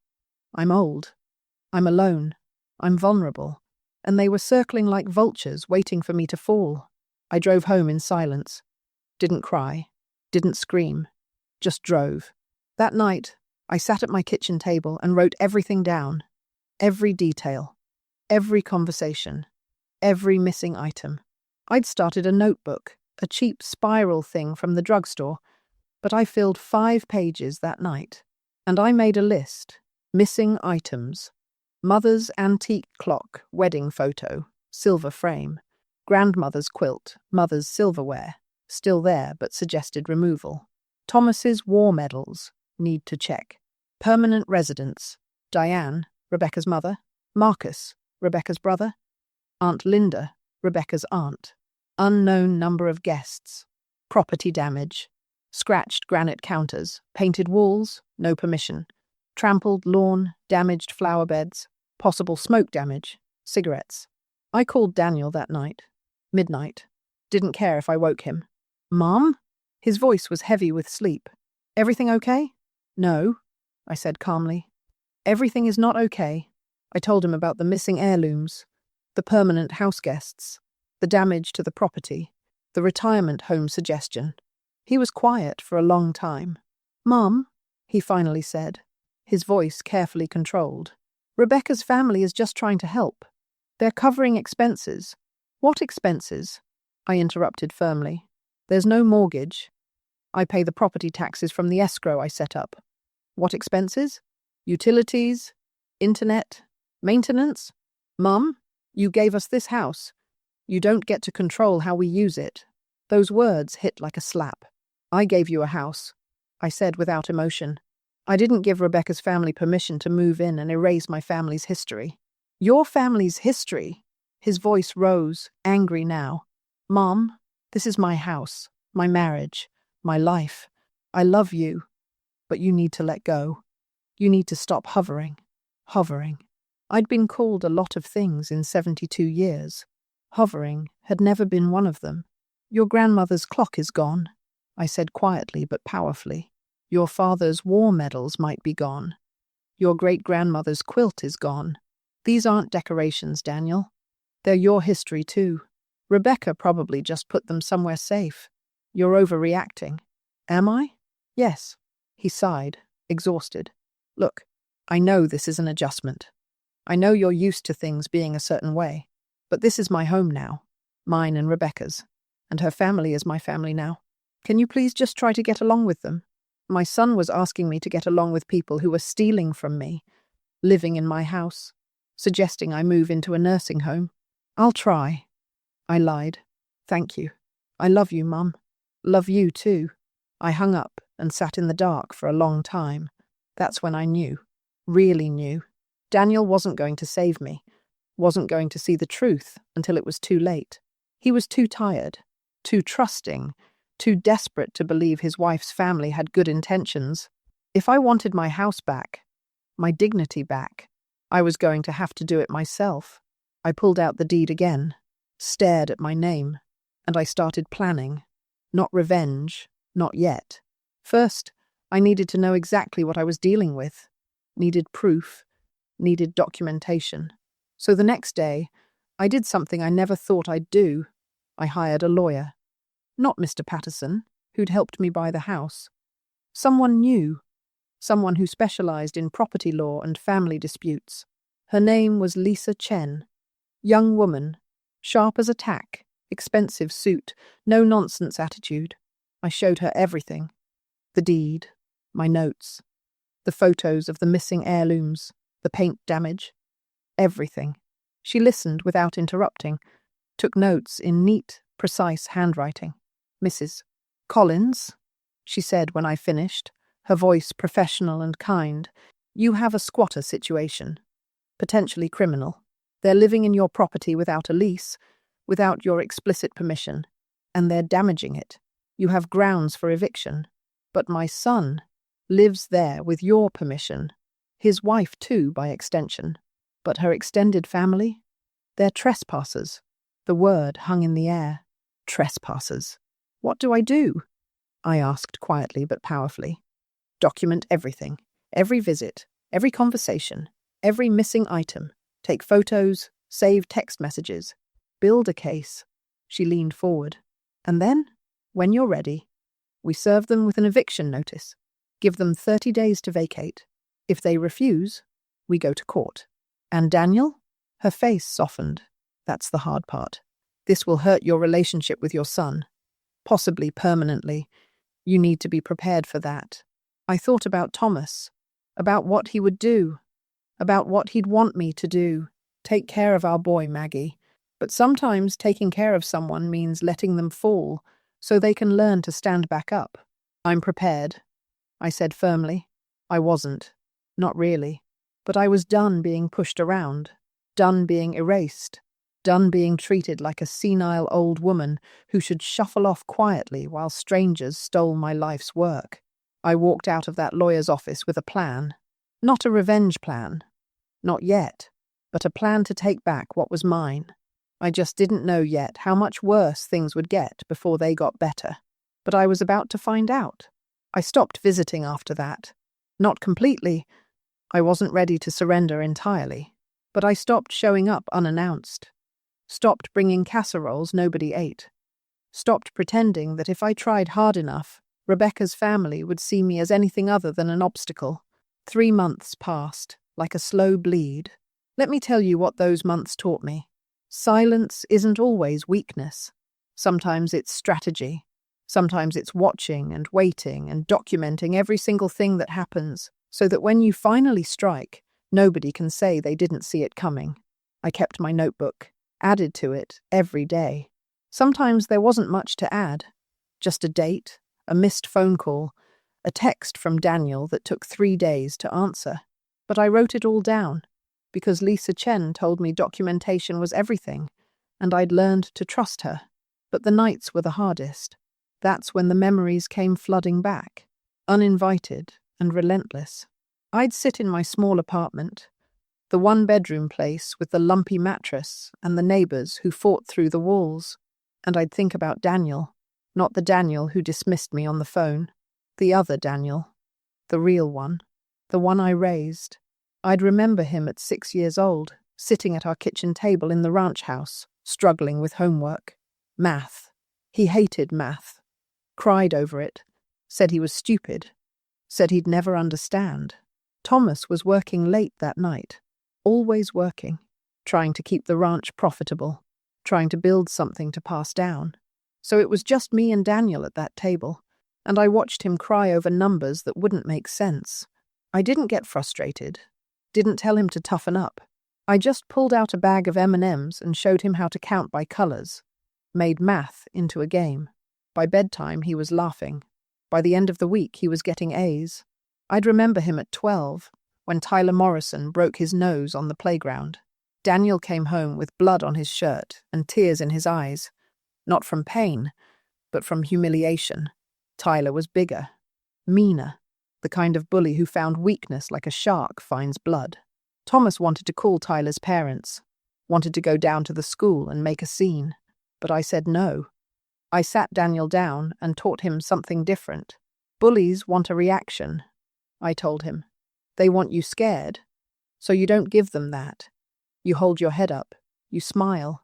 I'm old. I'm alone. I'm vulnerable. And they were circling like vultures, waiting for me to fall. I drove home in silence. Didn't cry. Didn't scream. Just drove. That night, I sat at my kitchen table and wrote everything down. Every detail. Every conversation. Every missing item. I'd started a notebook, a cheap spiral thing from the drugstore, but I filled 5 pages that night. And I made a list. Missing items. Mother's antique clock, wedding photo, silver frame. Grandmother's quilt, mother's silverware, still there but suggested removal. Thomas's war medals, need to check. Permanent residence, Diane, Rebecca's mother. Marcus, Rebecca's brother. Aunt Linda, Rebecca's aunt. Unknown number of guests. Property damage. Scratched granite counters, painted walls, no permission. Trampled lawn, damaged flower beds, possible smoke damage, cigarettes. I called Daniel that night. Midnight. Didn't care if I woke him. "Mom?" His voice was heavy with sleep. "Everything okay?" "No," I said calmly. "Everything is not okay." I told him about the missing heirlooms, the permanent house guests, the damage to the property, the retirement home suggestion. He was quiet for a long time. "Mum," he finally said, his voice carefully controlled. "Rebecca's family is just trying to help. They're covering expenses." "What expenses?" I interrupted firmly. "There's no mortgage. I pay the property taxes from the escrow I set up." "What expenses?" "Utilities, internet, maintenance." "Mum, you gave us this house. You don't get to control how we use it." Those words hit like a slap. "I gave you a house," I said without emotion. "I didn't give Rebecca's family permission to move in and erase my family's history." "Your family's history?" His voice rose, angry now. "Mom, this is my house, my marriage, my life. I love you, but you need to let go. You need to stop hovering." Hovering. I'd been called a lot of things in 72 years. Hovering had never been one of them. "Your grandmother's clock is gone," I said quietly but powerfully. "Your father's war medals might be gone. Your great-grandmother's quilt is gone. These aren't decorations, Daniel. They're your history too. Rebecca probably just put them somewhere safe. You're overreacting." "Am I?" "Yes." He sighed, exhausted. "Look, I know this is an adjustment. I know you're used to things being a certain way. But this is my home now. Mine and Rebecca's. And her family is my family now. Can you please just try to get along with them? My son was asking me to get along with people who were stealing from me, living in my house, suggesting I move into a nursing home. I'll try." I lied. "Thank you. I love you, Mum. Love you too." I hung up and sat in the dark for a long time. That's when I knew, really knew. Daniel wasn't going to save me, wasn't going to see the truth until it was too late. He was too tired, too trusting, too desperate to believe his wife's family had good intentions. If I wanted my house back, my dignity back, I was going to have to do it myself. I pulled out the deed again, stared at my name, and I started planning. Not revenge, not yet. First, I needed to know exactly what I was dealing with. Needed proof, needed documentation. So the next day, I did something I never thought I'd do. I hired a lawyer. Not Mr. Patterson, who'd helped me buy the house. Someone new, someone who specialized in property law and family disputes. Her name was Lisa Chen. Young woman, sharp as a tack, expensive suit, no-nonsense attitude. I showed her everything. The deed, my notes, the photos of the missing heirlooms, the paint damage, everything. She listened without interrupting, took notes in neat, precise handwriting. "Mrs. Collins," she said when I finished, her voice professional and kind, "you have a squatter situation, potentially criminal. They're living in your property without a lease, without your explicit permission, and they're damaging it. You have grounds for eviction. But my son lives there with your permission. His wife too, by extension. But her extended family? They're trespassers." The word hung in the air. Trespassers. "What do I do?" I asked quietly but powerfully. "Document everything. Every visit, every conversation, every missing item. Take photos, save text messages. Build a case." She leaned forward. "And then, when you're ready, we serve them with an eviction notice. Give them 30 days to vacate. If they refuse, we go to court." "And Daniel?" Her face softened. "That's the hard part. This will hurt your relationship with your son. Possibly permanently. You need to be prepared for that." I thought about Thomas, about what he would do, about what he'd want me to do. Take care of our boy, Maggie. But sometimes taking care of someone means letting them fall so they can learn to stand back up. "I'm prepared," I said firmly. I wasn't. Not really. But I was done being pushed around, done being erased, done being treated like a senile old woman who should shuffle off quietly while strangers stole my life's work. I walked out of that lawyer's office with a plan. Not a revenge plan. Not yet. But a plan to take back what was mine. I just didn't know yet how much worse things would get before they got better. But I was about to find out. I stopped visiting after that. Not completely. I wasn't ready to surrender entirely. But I stopped showing up unannounced. Stopped bringing casseroles nobody ate. Stopped pretending that if I tried hard enough, Rebecca's family would see me as anything other than an obstacle. 3 months passed, like a slow bleed. Let me tell you what those months taught me. Silence isn't always weakness. Sometimes it's strategy. Sometimes it's watching and waiting and documenting every single thing that happens, so that when you finally strike, nobody can say they didn't see it coming. I kept my notebook, added to it every day. Sometimes there wasn't much to add. Just a date, a missed phone call, a text from Daniel that took 3 days to answer. But I wrote it all down, because Lisa Chen told me documentation was everything, and I'd learned to trust her. But the nights were the hardest. That's when the memories came flooding back, uninvited and relentless. I'd sit in my small apartment, the one-bedroom place with the lumpy mattress and the neighbors who fought through the walls, and I'd think about Daniel, not the Daniel who dismissed me on the phone, the other Daniel, the real one, the one I raised. I'd remember him at 6 years old, sitting at our kitchen table in the ranch house, struggling with homework. Math. He hated math. Cried over it. Said he was stupid. Said he'd never understand. Thomas was working late that night. Always working. Trying to keep the ranch profitable. Trying to build something to pass down. So it was just me and Daniel at that table, and I watched him cry over numbers that wouldn't make sense. I didn't get frustrated. Didn't tell him to toughen up. I just pulled out a bag of M&Ms and showed him how to count by colors. Made math into a game. By bedtime, he was laughing. By the end of the week, he was getting A's. I'd remember him at 12, when Tyler Morrison broke his nose on the playground. Daniel came home with blood on his shirt and tears in his eyes. Not from pain, but from humiliation. Tyler was bigger, meaner, the kind of bully who found weakness like a shark finds blood. Thomas wanted to call Tyler's parents, wanted to go down to the school and make a scene, but I said no. I sat Daniel down and taught him something different. Bullies want a reaction, I told him. They want you scared, so you don't give them that. You hold your head up, you smile.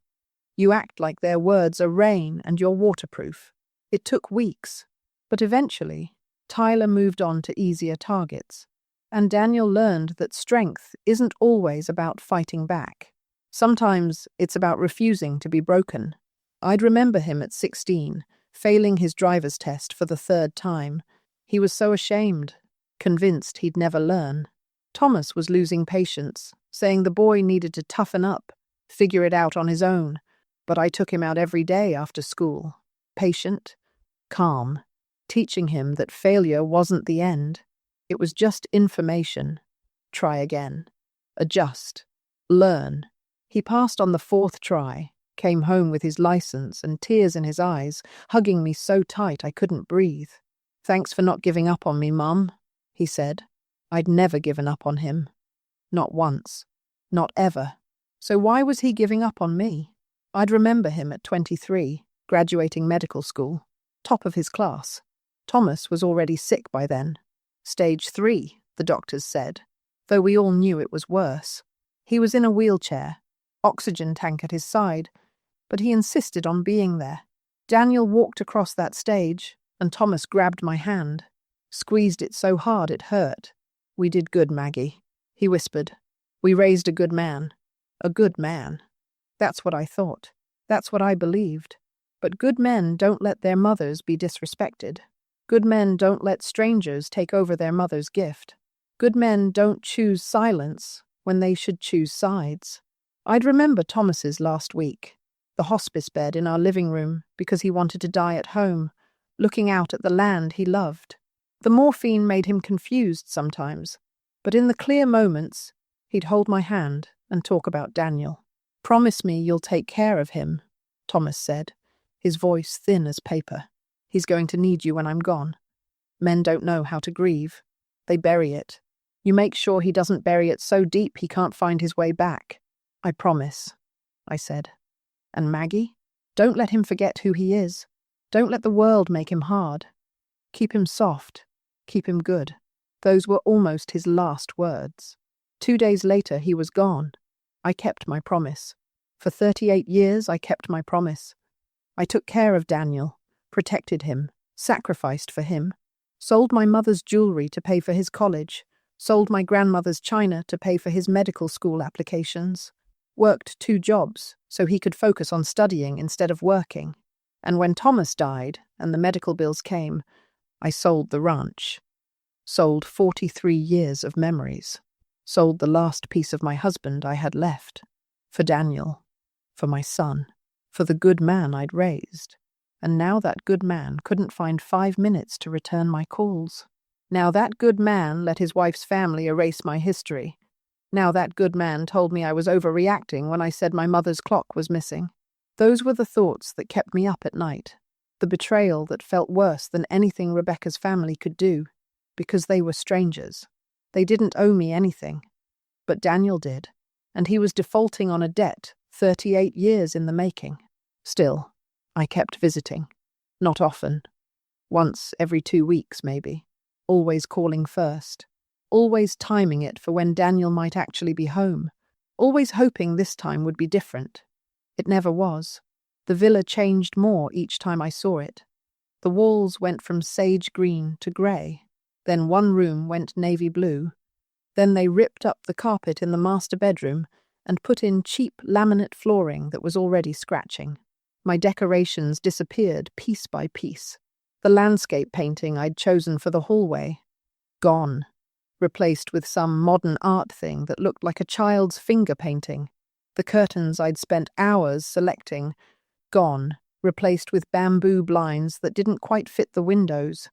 You act like their words are rain and you're waterproof. It took weeks, but eventually, Tyler moved on to easier targets, and Daniel learned that strength isn't always about fighting back. Sometimes it's about refusing to be broken. I'd remember him at 16, failing his driver's test for the 3rd time. He was so ashamed, convinced he'd never learn. Thomas was losing patience, saying the boy needed to toughen up, figure it out on his own, but I took him out every day after school, patient, calm, teaching him that failure wasn't the end. It was just information. Try again. Adjust. Learn. He passed on the 4th try, came home with his license and tears in his eyes, hugging me so tight I couldn't breathe. "Thanks for not giving up on me, Mum," he said. I'd never given up on him. Not once. Not ever. So why was he giving up on me? I'd remember him at 23, graduating medical school, top of his class. Thomas was already sick by then. Stage 3, the doctors said, though we all knew it was worse. He was in a wheelchair, oxygen tank at his side, but he insisted on being there. Daniel walked across that stage, and Thomas grabbed my hand, squeezed it so hard it hurt. "We did good, Maggie," he whispered. "We raised a good man. A good man." That's what I thought. That's what I believed. But good men don't let their mothers be disrespected. Good men don't let strangers take over their mother's gift. Good men don't choose silence when they should choose sides. I'd remember Thomas's last week, the hospice bed in our living room because he wanted to die at home, looking out at the land he loved. The morphine made him confused sometimes, but in the clear moments, he'd hold my hand and talk about Daniel. "Promise me you'll take care of him," Thomas said, his voice thin as paper. "He's going to need you when I'm gone. Men don't know how to grieve. They bury it. You make sure he doesn't bury it so deep he can't find his way back." "I promise," I said. "And Maggie? Don't let him forget who he is. Don't let the world make him hard. Keep him soft. Keep him good." Those were almost his last words. 2 days later, he was gone. I kept my promise. For 38 years, I kept my promise. I took care of Daniel, protected him, sacrificed for him, sold my mother's jewelry to pay for his college, sold my grandmother's china to pay for his medical school applications, worked 2 jobs so he could focus on studying instead of working. And when Thomas died and the medical bills came, I sold the ranch, sold 43 years of memories, sold the last piece of my husband I had left, for Daniel, for my son, for the good man I'd raised. And now that good man couldn't find 5 minutes to return my calls. Now that good man let his wife's family erase my history. Now that good man told me I was overreacting when I said my mother's clock was missing. Those were the thoughts that kept me up at night. The betrayal that felt worse than anything Rebecca's family could do, because they were strangers. They didn't owe me anything. But Daniel did, and he was defaulting on a debt 38 years in the making. Still, I kept visiting. Not often. Once every 2 weeks, maybe. Always calling first. Always timing it for when Daniel might actually be home. Always hoping this time would be different. It never was. The villa changed more each time I saw it. The walls went from sage green to grey. Then one room went navy blue. Then they ripped up the carpet in the master bedroom and put in cheap laminate flooring that was already scratching. My decorations disappeared piece by piece. The landscape painting I'd chosen for the hallway, gone, replaced with some modern art thing that looked like a child's finger painting. The curtains I'd spent hours selecting, gone, replaced with bamboo blinds that didn't quite fit the windows.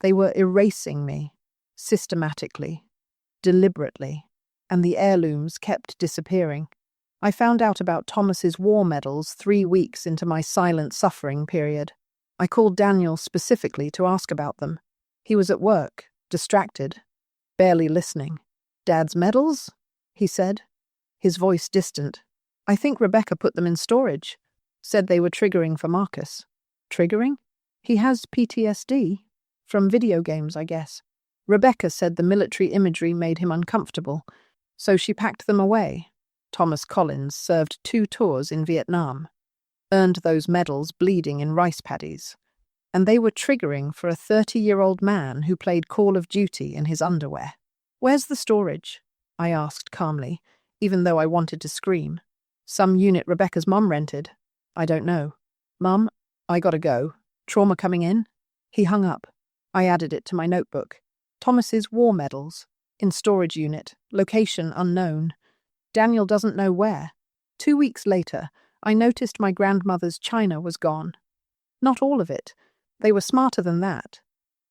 They were erasing me, systematically, deliberately, and the heirlooms kept disappearing. I found out about Thomas's war medals 3 weeks into my silent suffering period. I called Daniel specifically to ask about them. He was at work, distracted, barely listening. "Dad's medals?" he said, his voice distant. "I think Rebecca put them in storage. Said they were triggering for Marcus." "Triggering? He has PTSD. From video games, I guess." Rebecca said the military imagery made him uncomfortable, so she packed them away. Thomas Collins served 2 tours in Vietnam, earned those medals bleeding in rice paddies, and they were triggering for a 30-year-old man who played Call of Duty in his underwear. "Where's the storage?" I asked calmly, even though I wanted to scream. "Some unit Rebecca's mum rented." "I don't know." "Mum, I gotta go. Trauma coming in?" He hung up. I added it to my notebook. Thomas's war medals, in storage unit, location unknown. Daniel doesn't know where. 2 weeks later, I noticed my grandmother's china was gone. Not all of it. They were smarter than that.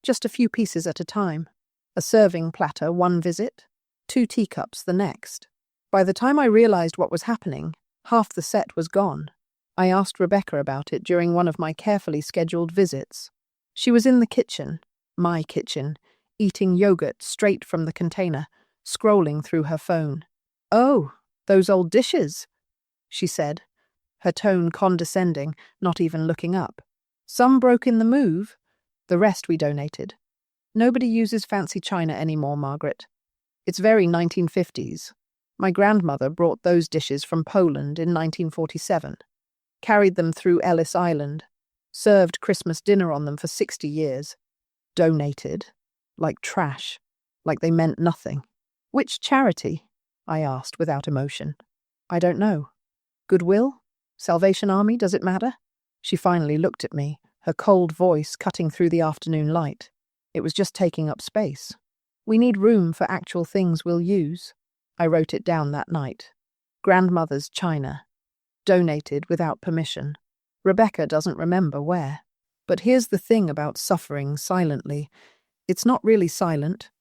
Just a few pieces at a time. A serving platter 1 visit, 2 teacups the next. By the time I realized what was happening, half the set was gone. I asked Rebecca about it during one of my carefully scheduled visits. She was in the kitchen, my kitchen, eating yogurt straight from the container, scrolling through her phone. "Oh, those old dishes," she said, her tone condescending, not even looking up. "Some broke in the move. The rest we donated. Nobody uses fancy china anymore, Margaret. It's very 1950s. My grandmother brought those dishes from Poland in 1947, carried them through Ellis Island, served Christmas dinner on them for 60 years. Donated. Like trash. Like they meant nothing." "Which charity?" I asked without emotion. "I don't know. Goodwill? Salvation Army, does it matter?" She finally looked at me, her cold voice cutting through the afternoon light. "It was just taking up space. We need room for actual things we'll use." I wrote it down that night. Grandmother's china. Donated without permission. Rebecca doesn't remember where. But here's the thing about suffering silently. It's not really silent.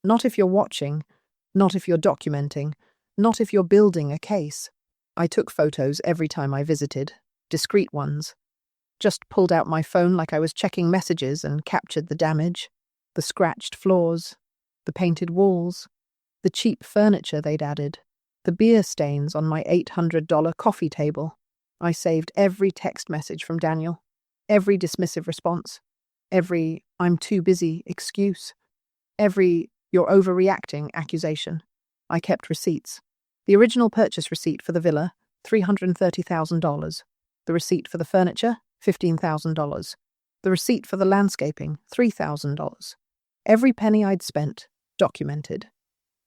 Not if you're watching. Not if you're documenting. Not if you're building a case. I took photos every time I visited. Discreet ones. Just pulled out my phone like I was checking messages and captured the damage. The scratched floors. The painted walls. The cheap furniture they'd added. The beer stains on my $800 coffee table. I saved every text message from Daniel. Every dismissive response. Every "I'm too busy" excuse. Every "you're overreacting" accusation. I kept receipts. The original purchase receipt for the villa, $330,000. The receipt for the furniture, $15,000. The receipt for the landscaping, $3,000. Every penny I'd spent, documented.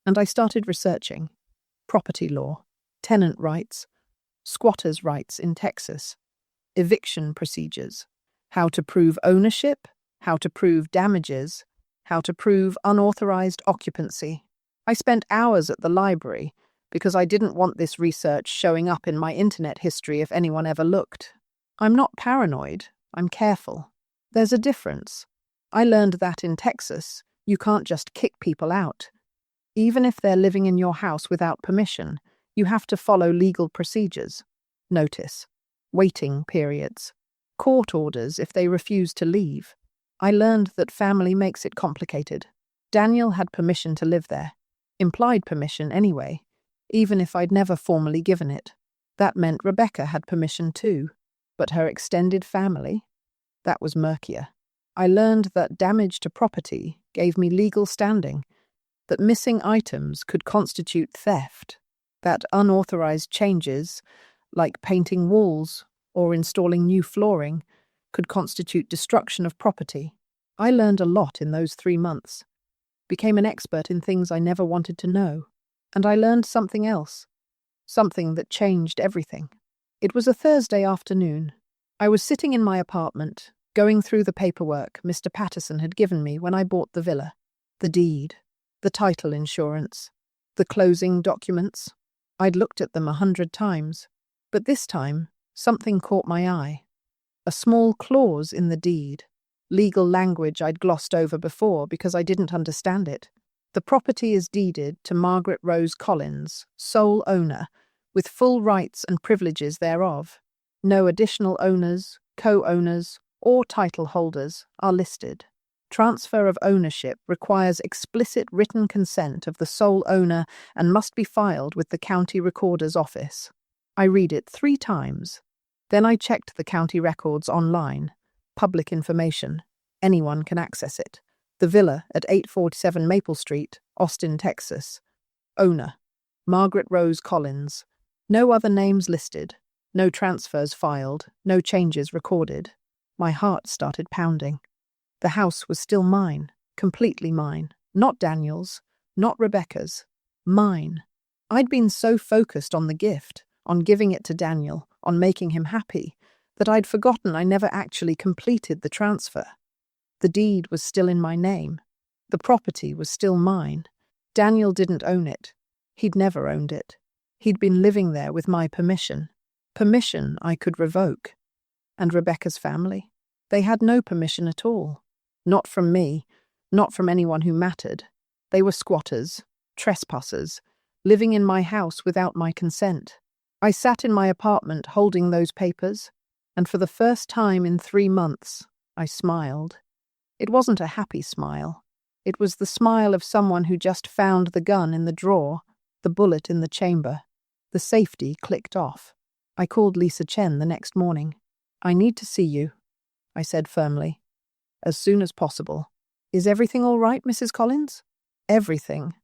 And I started researching. Property law, tenant rights, squatters' rights in Texas, eviction procedures, how to prove ownership, how to prove damages, how to prove unauthorized occupancy. I spent hours at the library because I didn't want this research showing up in my internet history if anyone ever looked. I'm not paranoid, I'm careful. There's a difference. I learned that in Texas, you can't just kick people out. Even if they're living in your house without permission, you have to follow legal procedures. Notice, waiting periods, court orders if they refuse to leave. I learned that family makes it complicated. Daniel had permission to live there. Implied permission anyway, even if I'd never formally given it. That meant Rebecca had permission too. But her extended family? That was murkier. I learned that damage to property gave me legal standing, that missing items could constitute theft, that unauthorized changes, like painting walls or installing new flooring, could constitute destruction of property. I learned a lot in those 3 months, became an expert in things I never wanted to know, and I learned something else, something that changed everything. It was a Thursday afternoon. I was sitting in my apartment, going through the paperwork Mr. Patterson had given me when I bought the villa, the deed, the title insurance, the closing documents. I'd looked at them 100 times, but this time something caught my eye. A small clause in the deed, legal language I'd glossed over before because I didn't understand it. The property is deeded to Margaret Rose Collins, sole owner, with full rights and privileges thereof. No additional owners, co-owners, or title holders are listed. Transfer of ownership requires explicit written consent of the sole owner and must be filed with the county recorder's office. I read it 3 times. Then I checked the county records online. Public information. Anyone can access it. The villa at 847 Maple Street, Austin, Texas. Owner, Margaret Rose Collins. No other names listed. No transfers filed. No changes recorded. My heart started pounding. The house was still mine, completely mine. Not Daniel's, not Rebecca's. Mine. I'd been so focused on the gift, on giving it to Daniel, on making him happy, that I'd forgotten I never actually completed the transfer. The deed was still in my name. The property was still mine. Daniel didn't own it. He'd never owned it. He'd been living there with my permission. Permission I could revoke. And Rebecca's family? They had no permission at all. Not from me, not from anyone who mattered. They were squatters, trespassers, living in my house without my consent. I sat in my apartment holding those papers, and for the first time in 3 months, I smiled. It wasn't a happy smile. It was the smile of someone who just found the gun in the drawer, the bullet in the chamber. The safety clicked off. I called Lisa Chen the next morning. "I need to see you," I said firmly. "As soon as possible." "Is everything all right, Mrs. Collins?" "Everything,"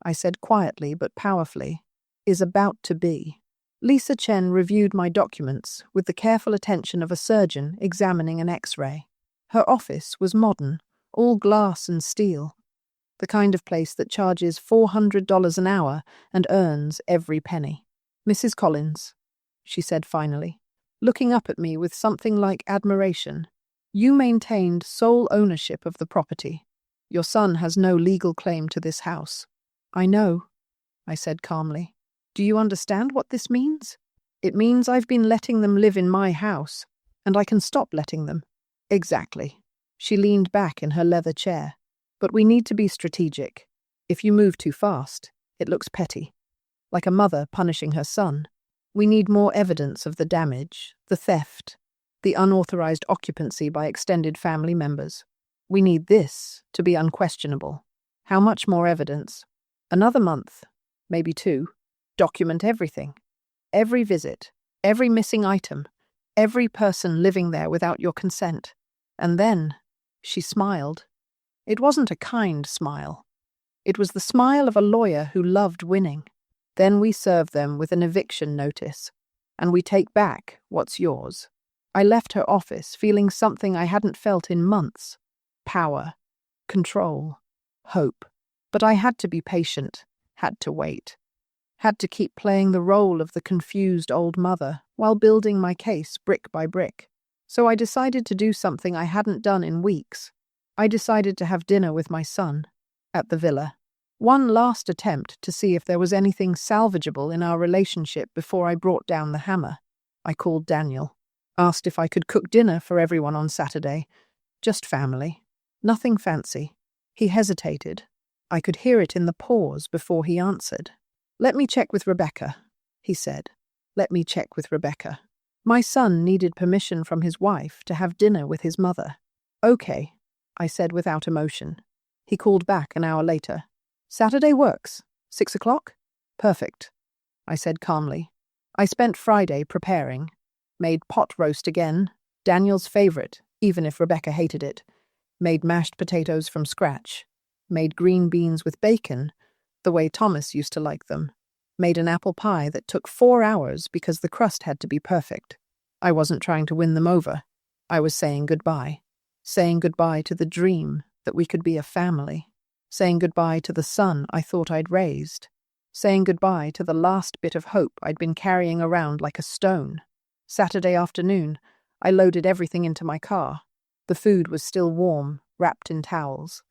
I said quietly but powerfully, "is about to be." Lisa Chen reviewed my documents with the careful attention of a surgeon examining an X-ray. Her office was modern, all glass and steel, the kind of place that charges $400 an hour and earns every penny. "Mrs. Collins," she said finally, looking up at me with something like admiration, "you maintained sole ownership of the property. Your son has no legal claim to this house." "I know," I said calmly. "Do you understand what this means?" "It means I've been letting them live in my house, and I can stop letting them." "Exactly." She leaned back in her leather chair. "But we need to be strategic. If you move too fast, it looks petty, like a mother punishing her son. We need more evidence of the damage, the theft, the unauthorized occupancy by extended family members. We need this to be unquestionable. How much more evidence? Another month, maybe 2. Document everything. Every visit, every missing item, every person living there without your consent. And then, she smiled. It wasn't a kind smile. It was the smile of a lawyer who loved winning. Then we served them with an eviction notice. and we take back what's yours. I left her office feeling something I hadn't felt in months. Power, control, hope. But I had to be patient, had to wait. Had to keep playing the role of the confused old mother while building my case brick by brick. So I decided to do something I hadn't done in weeks. I decided to have dinner with my son at the villa. One last attempt to see if there was anything salvageable in our relationship before I brought down the hammer. I called Daniel, asked if I could cook dinner for everyone on Saturday. Just family. Nothing fancy. He hesitated. I could hear it in the pause before he answered. "Let me check with Rebecca," he said. "Let me check with Rebecca." My son needed permission from his wife to have dinner with his mother. "Okay," I said without emotion. He called back an hour later. "Saturday works. 6 o'clock? Perfect," I said calmly. I spent Friday preparing. Made pot roast again, Daniel's favorite, even if Rebecca hated it. Made mashed potatoes from scratch. Made green beans with bacon, the way Thomas used to like them. Made an apple pie that took 4 hours because the crust had to be perfect. I wasn't trying to win them over. I was saying goodbye. Saying goodbye to the dream that we could be a family. Saying goodbye to the son I thought I'd raised. Saying goodbye to the last bit of hope I'd been carrying around like a stone. Saturday afternoon, I loaded everything into my car. The food was still warm, wrapped in towels.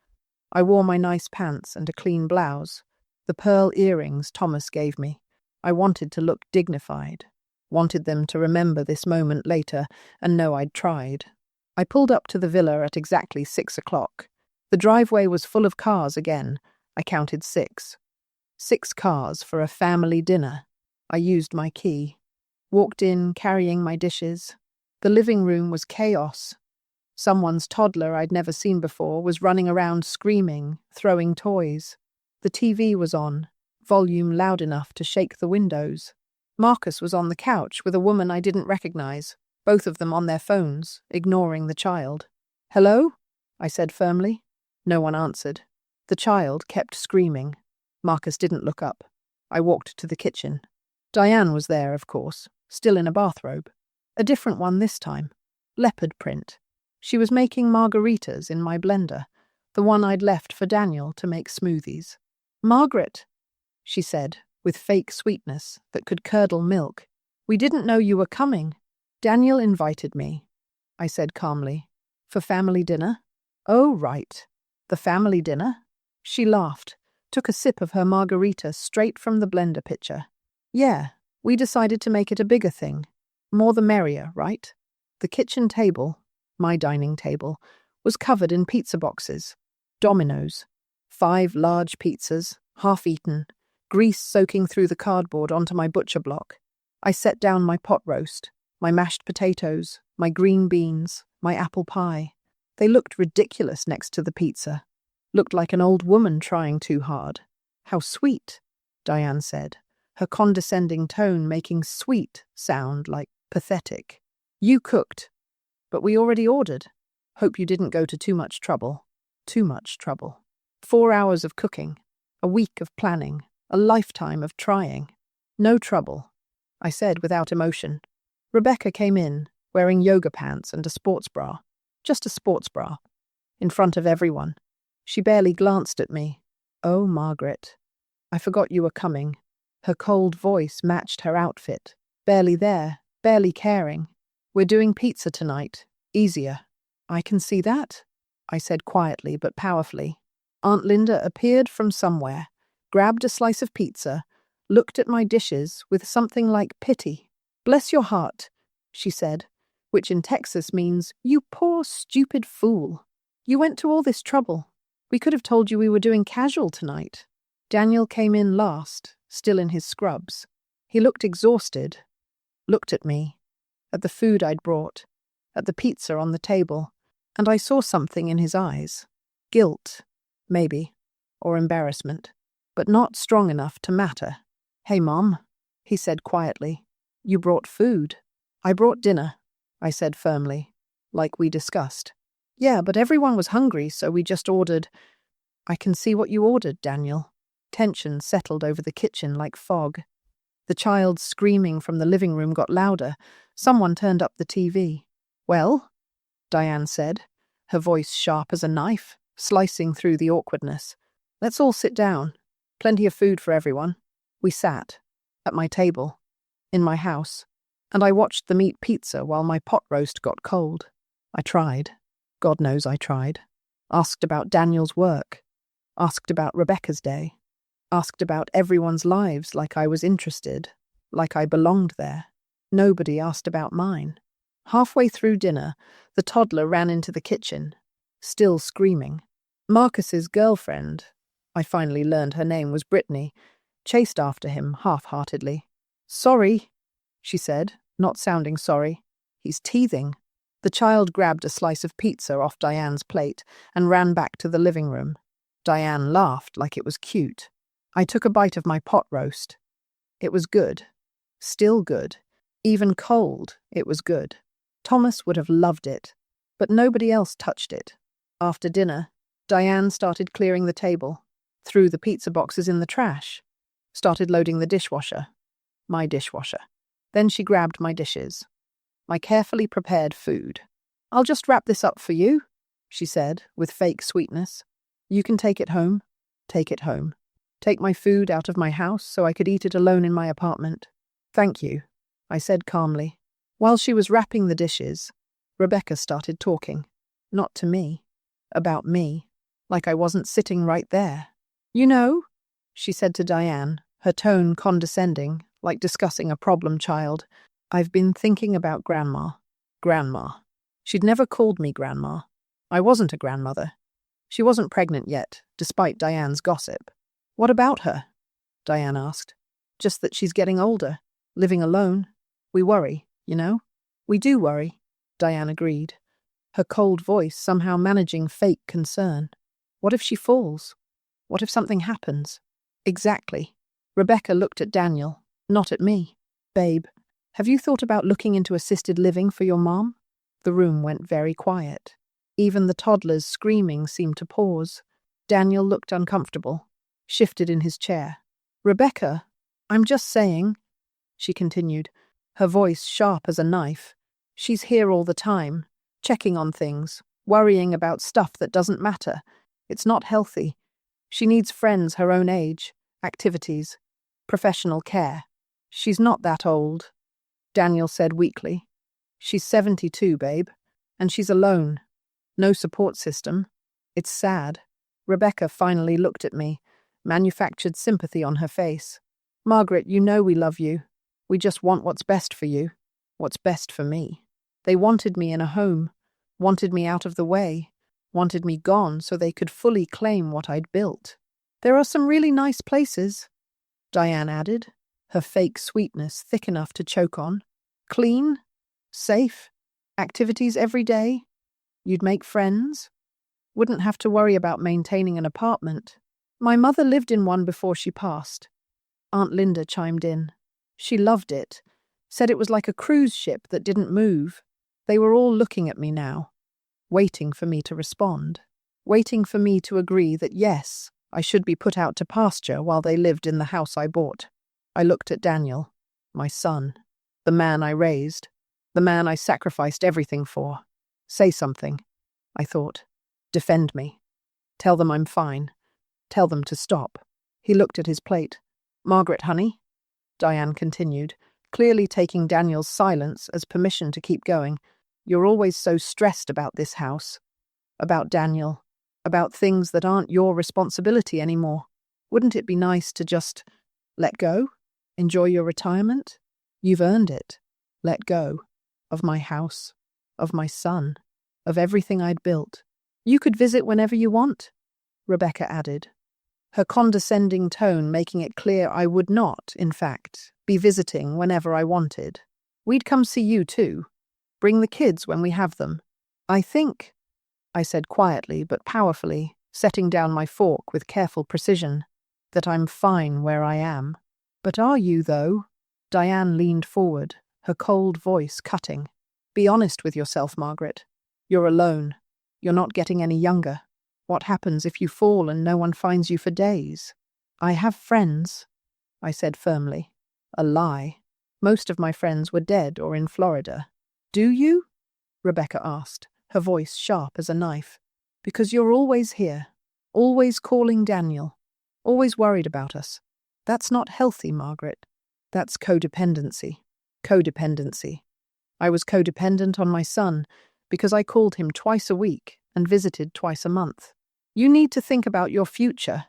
I wore my nice pants and a clean blouse. The pearl earrings Thomas gave me. I wanted to look dignified. Wanted them to remember this moment later and know I'd tried. I pulled up to the villa at exactly 6 o'clock. The driveway was full of cars again. I counted 6. 6 cars for a family dinner. I used my key. Walked in, carrying my dishes. The living room was chaos. Someone's toddler I'd never seen before was running around screaming, throwing toys. The TV was on, volume loud enough to shake the windows. Marcus was on the couch with a woman I didn't recognize, both of them on their phones, ignoring the child. "Hello?" I said firmly. No one answered. The child kept screaming. Marcus didn't look up. I walked to the kitchen. Diane was there, of course, still in a bathrobe. A different one this time. Leopard print. She was making margaritas in my blender, the one I'd left for Daniel to make smoothies. "Margaret," she said, with fake sweetness that could curdle milk. "We didn't know you were coming. Daniel invited me," I said calmly. "For family dinner?" "Oh, right. The family dinner?" She laughed, took a sip of her margarita straight from the blender pitcher. "Yeah, we decided to make it a bigger thing. More the merrier, right?" The kitchen table, my dining table, was covered in pizza boxes. Dominoes. 5 large pizzas, half-eaten, grease soaking through the cardboard onto my butcher block. I set down my pot roast, my mashed potatoes, my green beans, my apple pie. They looked ridiculous next to the pizza. Looked like an old woman trying too hard. "How sweet," Diane said, her condescending tone making sweet sound like pathetic. "You cooked, but we already ordered. Hope you didn't go to too much trouble." Too much trouble. 4 hours of cooking, a week of planning, a lifetime of trying. "No trouble," I said without emotion. Rebecca came in, wearing yoga pants and a sports bra. Just a sports bra. In front of everyone. She barely glanced at me. "Oh, Margaret. I forgot you were coming." Her cold voice matched her outfit. Barely there, barely caring. "We're doing pizza tonight. Easier." "I can see that," I said quietly but powerfully. Aunt Linda appeared from somewhere, grabbed a slice of pizza, looked at my dishes with something like pity. "Bless your heart," she said, which in Texas means, "You poor, stupid fool. You went to all this trouble. We could have told you we were doing casual tonight." Daniel came in last, still in his scrubs. He looked exhausted, looked at me, at the food I'd brought, at the pizza on the table, and I saw something in his eyes. Guilt, maybe, or embarrassment, but not strong enough to matter. "Hey, Mom," he said quietly. "You brought food." "I brought dinner," I said firmly, like we discussed. "Yeah, but everyone was hungry, so we just ordered." "I can see what you ordered, Daniel." Tension settled over the kitchen like fog. The child's screaming from the living room got louder. Someone turned up the TV. "Well?" Diane said, her voice sharp as a knife, slicing through the awkwardness. "Let's all sit down. Plenty of food for everyone." We sat, at my table, in my house, and I watched the meat pizza while my pot roast got cold. I tried. God knows I tried. Asked about Daniel's work. Asked about Rebecca's day. Asked about everyone's lives like I was interested, like I belonged there. Nobody asked about mine. Halfway through dinner, the toddler ran into the kitchen, still screaming. Marcus's girlfriend, I finally learned her name was Brittany, chased after him half-heartedly. "Sorry," she said, not sounding sorry. "He's teething." The child grabbed a slice of pizza off Diane's plate and ran back to the living room. Diane laughed like it was cute. I took a bite of my pot roast. It was good. Still good. Even cold, it was good. Thomas would have loved it, but nobody else touched it. After dinner, Diane started clearing the table, threw the pizza boxes in the trash, started loading the dishwasher. My dishwasher. Then she grabbed my dishes. My carefully prepared food. "I'll just wrap this up for you," she said, with fake sweetness. "You can take it home. Take it home. Take my food out of my house so I could eat it alone in my apartment." "Thank you," I said calmly. While she was wrapping the dishes, Rebecca started talking. Not to me. About me. Like I wasn't sitting right there. "You know," she said to Diane, her tone condescending, like discussing a problem child, "I've been thinking about Grandma." Grandma. She'd never called me Grandma. I wasn't a grandmother. She wasn't pregnant yet, despite Diane's gossip. "What about her?" Diane asked. "Just that she's getting older, living alone. We worry, you know?" "We do worry," Diane agreed, her cold voice somehow managing fake concern. "What if she falls? What if something happens?" "Exactly." Rebecca looked at Daniel, not at me. "Babe, have you thought about looking into assisted living for your mom?" The room went very quiet. Even the toddler's screaming seemed to pause. Daniel looked uncomfortable, shifted in his chair. "Rebecca, I'm just saying," she continued, her voice sharp as a knife. "She's here all the time, checking on things, worrying about stuff that doesn't matter. It's not healthy. She needs friends her own age, activities, professional care. She's not that old," Daniel said weakly. "She's 72, babe, and she's alone. No support system. It's sad." Rebecca finally looked at me, manufactured sympathy on her face. "Margaret, you know we love you. We just want what's best for you, what's best for me. They wanted me in a home, wanted me out of the way, wanted me gone so they could fully claim what I'd built. There are some really nice places," Diane added, her fake sweetness thick enough to choke on. "Clean, safe, activities every day. You'd make friends. Wouldn't have to worry about maintaining an apartment. My mother lived in one before she passed." Aunt Linda chimed in. She loved it, said it was like a cruise ship that didn't move. They were all looking at me now, waiting for me to respond, waiting for me to agree that yes, I should be put out to pasture while they lived in the house I bought. I looked at Daniel, my son, the man I raised, the man I sacrificed everything for. Say something, I thought. Defend me. Tell them I'm fine. Tell them to stop. He looked at his plate. "Margaret, honey," Diane continued, clearly taking Daniel's silence as permission to keep going. "You're always so stressed about this house, about Daniel, about things that aren't your responsibility anymore. Wouldn't it be nice to just let go? Enjoy your retirement? You've earned it. Let go. Of my house. Of my son. Of everything I'd built. You could visit whenever you want," Rebecca added, her condescending tone making it clear I would not, in fact, be visiting whenever I wanted. "We'd come see you too. Bring the kids when we have them. I think," I said quietly but powerfully, setting down my fork with careful precision, "that I'm fine where I am." "But are you, though?" Diane leaned forward, her cold voice cutting. "Be honest with yourself, Margaret. You're alone. You're not getting any younger. What happens if you fall and no one finds you for days?" "I have friends," I said firmly. A lie. Most of my friends were dead or in Florida. Do you? Rebecca asked, her voice sharp as a knife. Because you're always here, always calling Daniel, always worried about us. That's not healthy, Margaret. That's codependency. Codependency. I was codependent on my son because I called him twice a week and visited twice a month. You need to think about your future,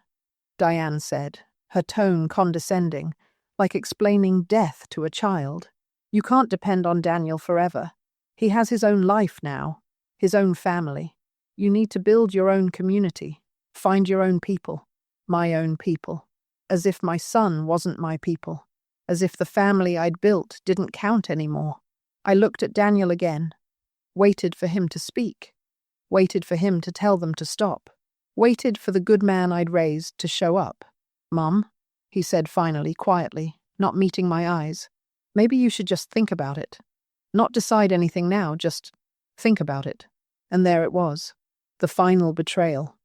Diane said, her tone condescending, like explaining death to a child. You can't depend on Daniel forever. He has his own life now, his own family. You need to build your own community, find your own people, my own people. As if my son wasn't my people, as if the family I'd built didn't count anymore. I looked at Daniel again, waited for him to speak, waited for him to tell them to stop, waited for the good man I'd raised to show up. Mum, he said finally, quietly, not meeting my eyes, maybe you should just think about it. Not decide anything now, just think about it. And there it was, the final betrayal.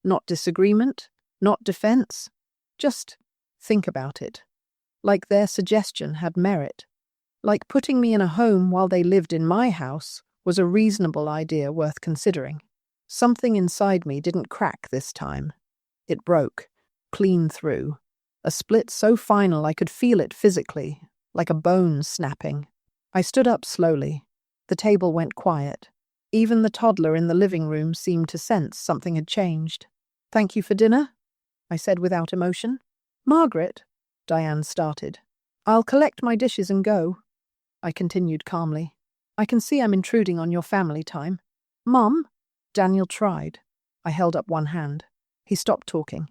Not disagreement, not defense, just think about it. Like their suggestion had merit. Like putting me in a home while they lived in my house was a reasonable idea worth considering. Something inside me didn't crack this time. It broke, clean through. A split so final I could feel it physically, like a bone snapping. I stood up slowly. The table went quiet. Even the toddler in the living room seemed to sense something had changed. Thank you for dinner, I said without emotion. Margaret, Diane started. I'll collect my dishes and go, I continued calmly. I can see I'm intruding on your family time. Mum? Daniel tried. I held up one hand. He stopped talking.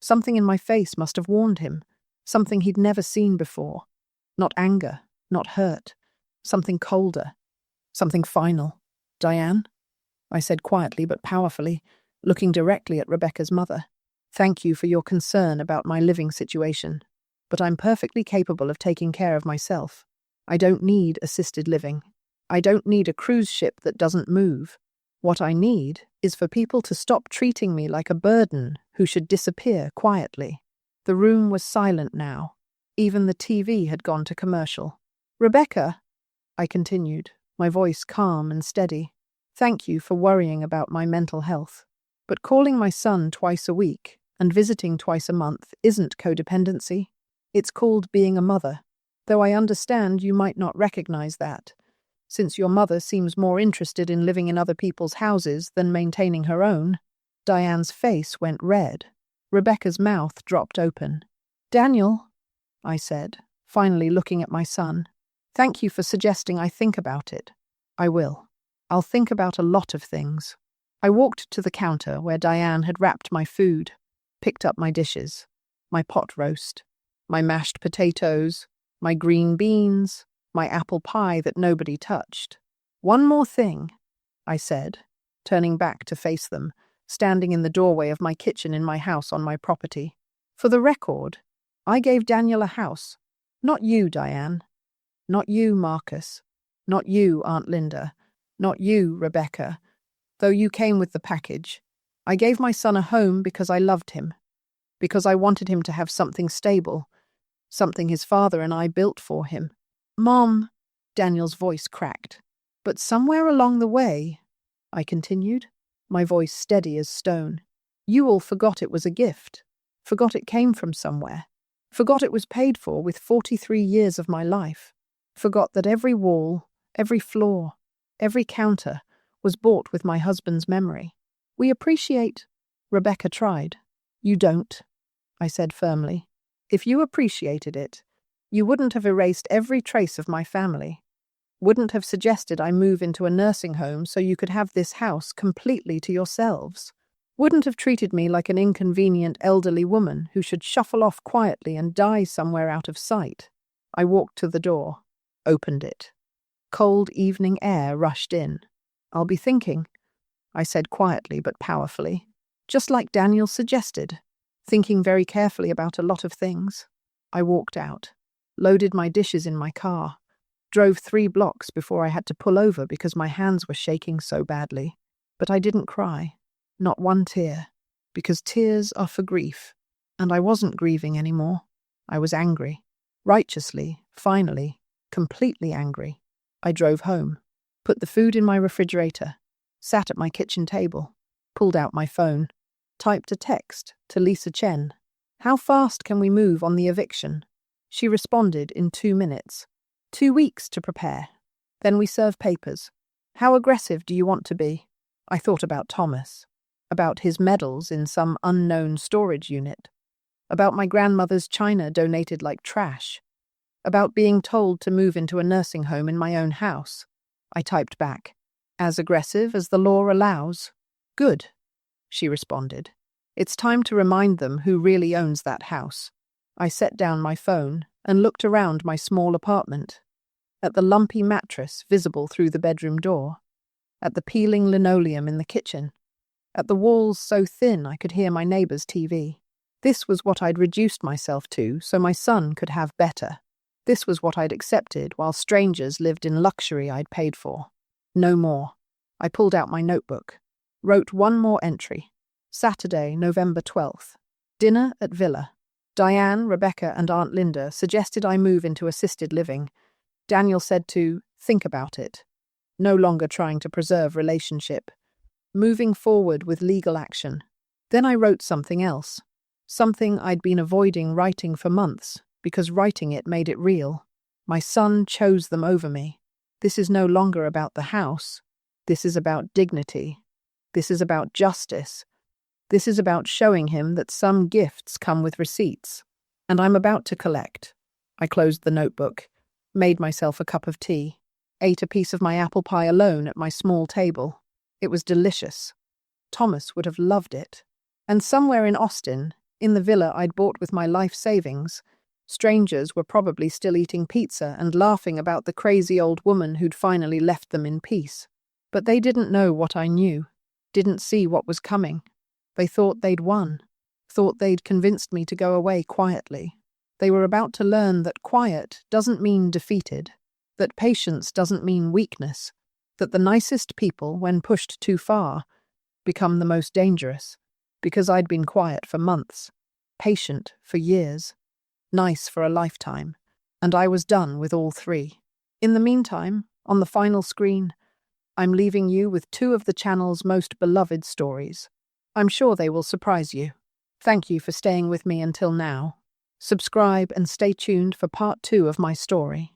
Something in my face must have warned him. Something he'd never seen before. Not anger, not hurt. Something colder. Something final. Diane? I said quietly but powerfully, looking directly at Rebecca's mother. Thank you for your concern about my living situation, but I'm perfectly capable of taking care of myself. I don't need assisted living. I don't need a cruise ship that doesn't move. What I need is for people to stop treating me like a burden who should disappear quietly. The room was silent now. Even the TV had gone to commercial. Rebecca, I continued, my voice calm and steady. Thank you for worrying about my mental health. But calling my son twice a week and visiting twice a month isn't codependency. It's called being a mother, though I understand you might not recognize that, since your mother seems more interested in living in other people's houses than maintaining her own. Diane's face went red. Rebecca's mouth dropped open. Daniel, I said, finally looking at my son, thank you for suggesting I think about it. I will. I'll think about a lot of things. I walked to the counter where Diane had wrapped my food, picked up my dishes, my pot roast, my mashed potatoes, my green beans, my apple pie that nobody touched. One more thing, I said, turning back to face them, standing in the doorway of my kitchen in my house on my property. For the record, I gave Daniel a house. Not you, Diane. Not you, Marcus. Not you, Aunt Linda. Not you, Rebecca. Though you came with the package. I gave my son a home because I loved him. Because I wanted him to have something stable. Something his father and I built for him. Mom, Daniel's voice cracked. But somewhere along the way, I continued, my voice steady as stone, you all forgot it was a gift. Forgot it came from somewhere. Forgot it was paid for with 43 years of my life. Forgot that every wall, every floor, every counter was bought with my husband's memory. We appreciate. Rebecca tried. You don't, I said firmly. If you appreciated it, you wouldn't have erased every trace of my family. Wouldn't have suggested I move into a nursing home so you could have this house completely to yourselves. Wouldn't have treated me like an inconvenient elderly woman who should shuffle off quietly and die somewhere out of sight. I walked to the door, opened it. Cold evening air rushed in. I'll be thinking, I said quietly but powerfully, just like Daniel suggested, thinking very carefully about a lot of things. I walked out, loaded my dishes in my car, drove 3 blocks before I had to pull over because my hands were shaking so badly. But I didn't cry, not one tear, because tears are for grief, and I wasn't grieving anymore. I was angry. Righteously, finally, completely angry, I drove home, put the food in my refrigerator, sat at my kitchen table, pulled out my phone, typed a text to Lisa Chen. How fast can we move on the eviction? She responded in 2 minutes. 2 weeks to prepare. Then we serve papers. How aggressive do you want to be? I thought about Thomas, about his medals in some unknown storage unit, about my grandmother's china donated like trash, about being told to move into a nursing home in my own house. I typed back, as aggressive as the law allows. Good, she responded. It's time to remind them who really owns that house. I set down my phone and looked around my small apartment, at the lumpy mattress visible through the bedroom door, at the peeling linoleum in the kitchen, at the walls so thin I could hear my neighbour's TV. This was what I'd reduced myself to so my son could have better. This was what I'd accepted while strangers lived in luxury I'd paid for. No more. I pulled out my notebook, wrote one more entry. Saturday, November 12th. Dinner at Villa. Diane, Rebecca, and Aunt Linda suggested I move into assisted living. Daniel said to think about it. No longer trying to preserve relationship. Moving forward with legal action. Then I wrote something else. Something I'd been avoiding writing for months, because writing it made it real. My son chose them over me. This is no longer about the house. This is about dignity. This is about justice. This is about showing him that some gifts come with receipts. And I'm about to collect. I closed the notebook, made myself a cup of tea, ate a piece of my apple pie alone at my small table. It was delicious. Thomas would have loved it. And somewhere in Austin, in the villa I'd bought with my life savings, strangers were probably still eating pizza and laughing about the crazy old woman who'd finally left them in peace. But they didn't know what I knew, didn't see what was coming. They thought they'd won, thought they'd convinced me to go away quietly. They were about to learn that quiet doesn't mean defeated, that patience doesn't mean weakness, that the nicest people, when pushed too far, become the most dangerous, because I'd been quiet for months, patient for years, nice for a lifetime, and I was done with all three. In the meantime, on the final screen, I'm leaving you with 2 of the channel's most beloved stories. I'm sure they will surprise you. Thank you for staying with me until now. Subscribe and stay tuned for part 2 of my story.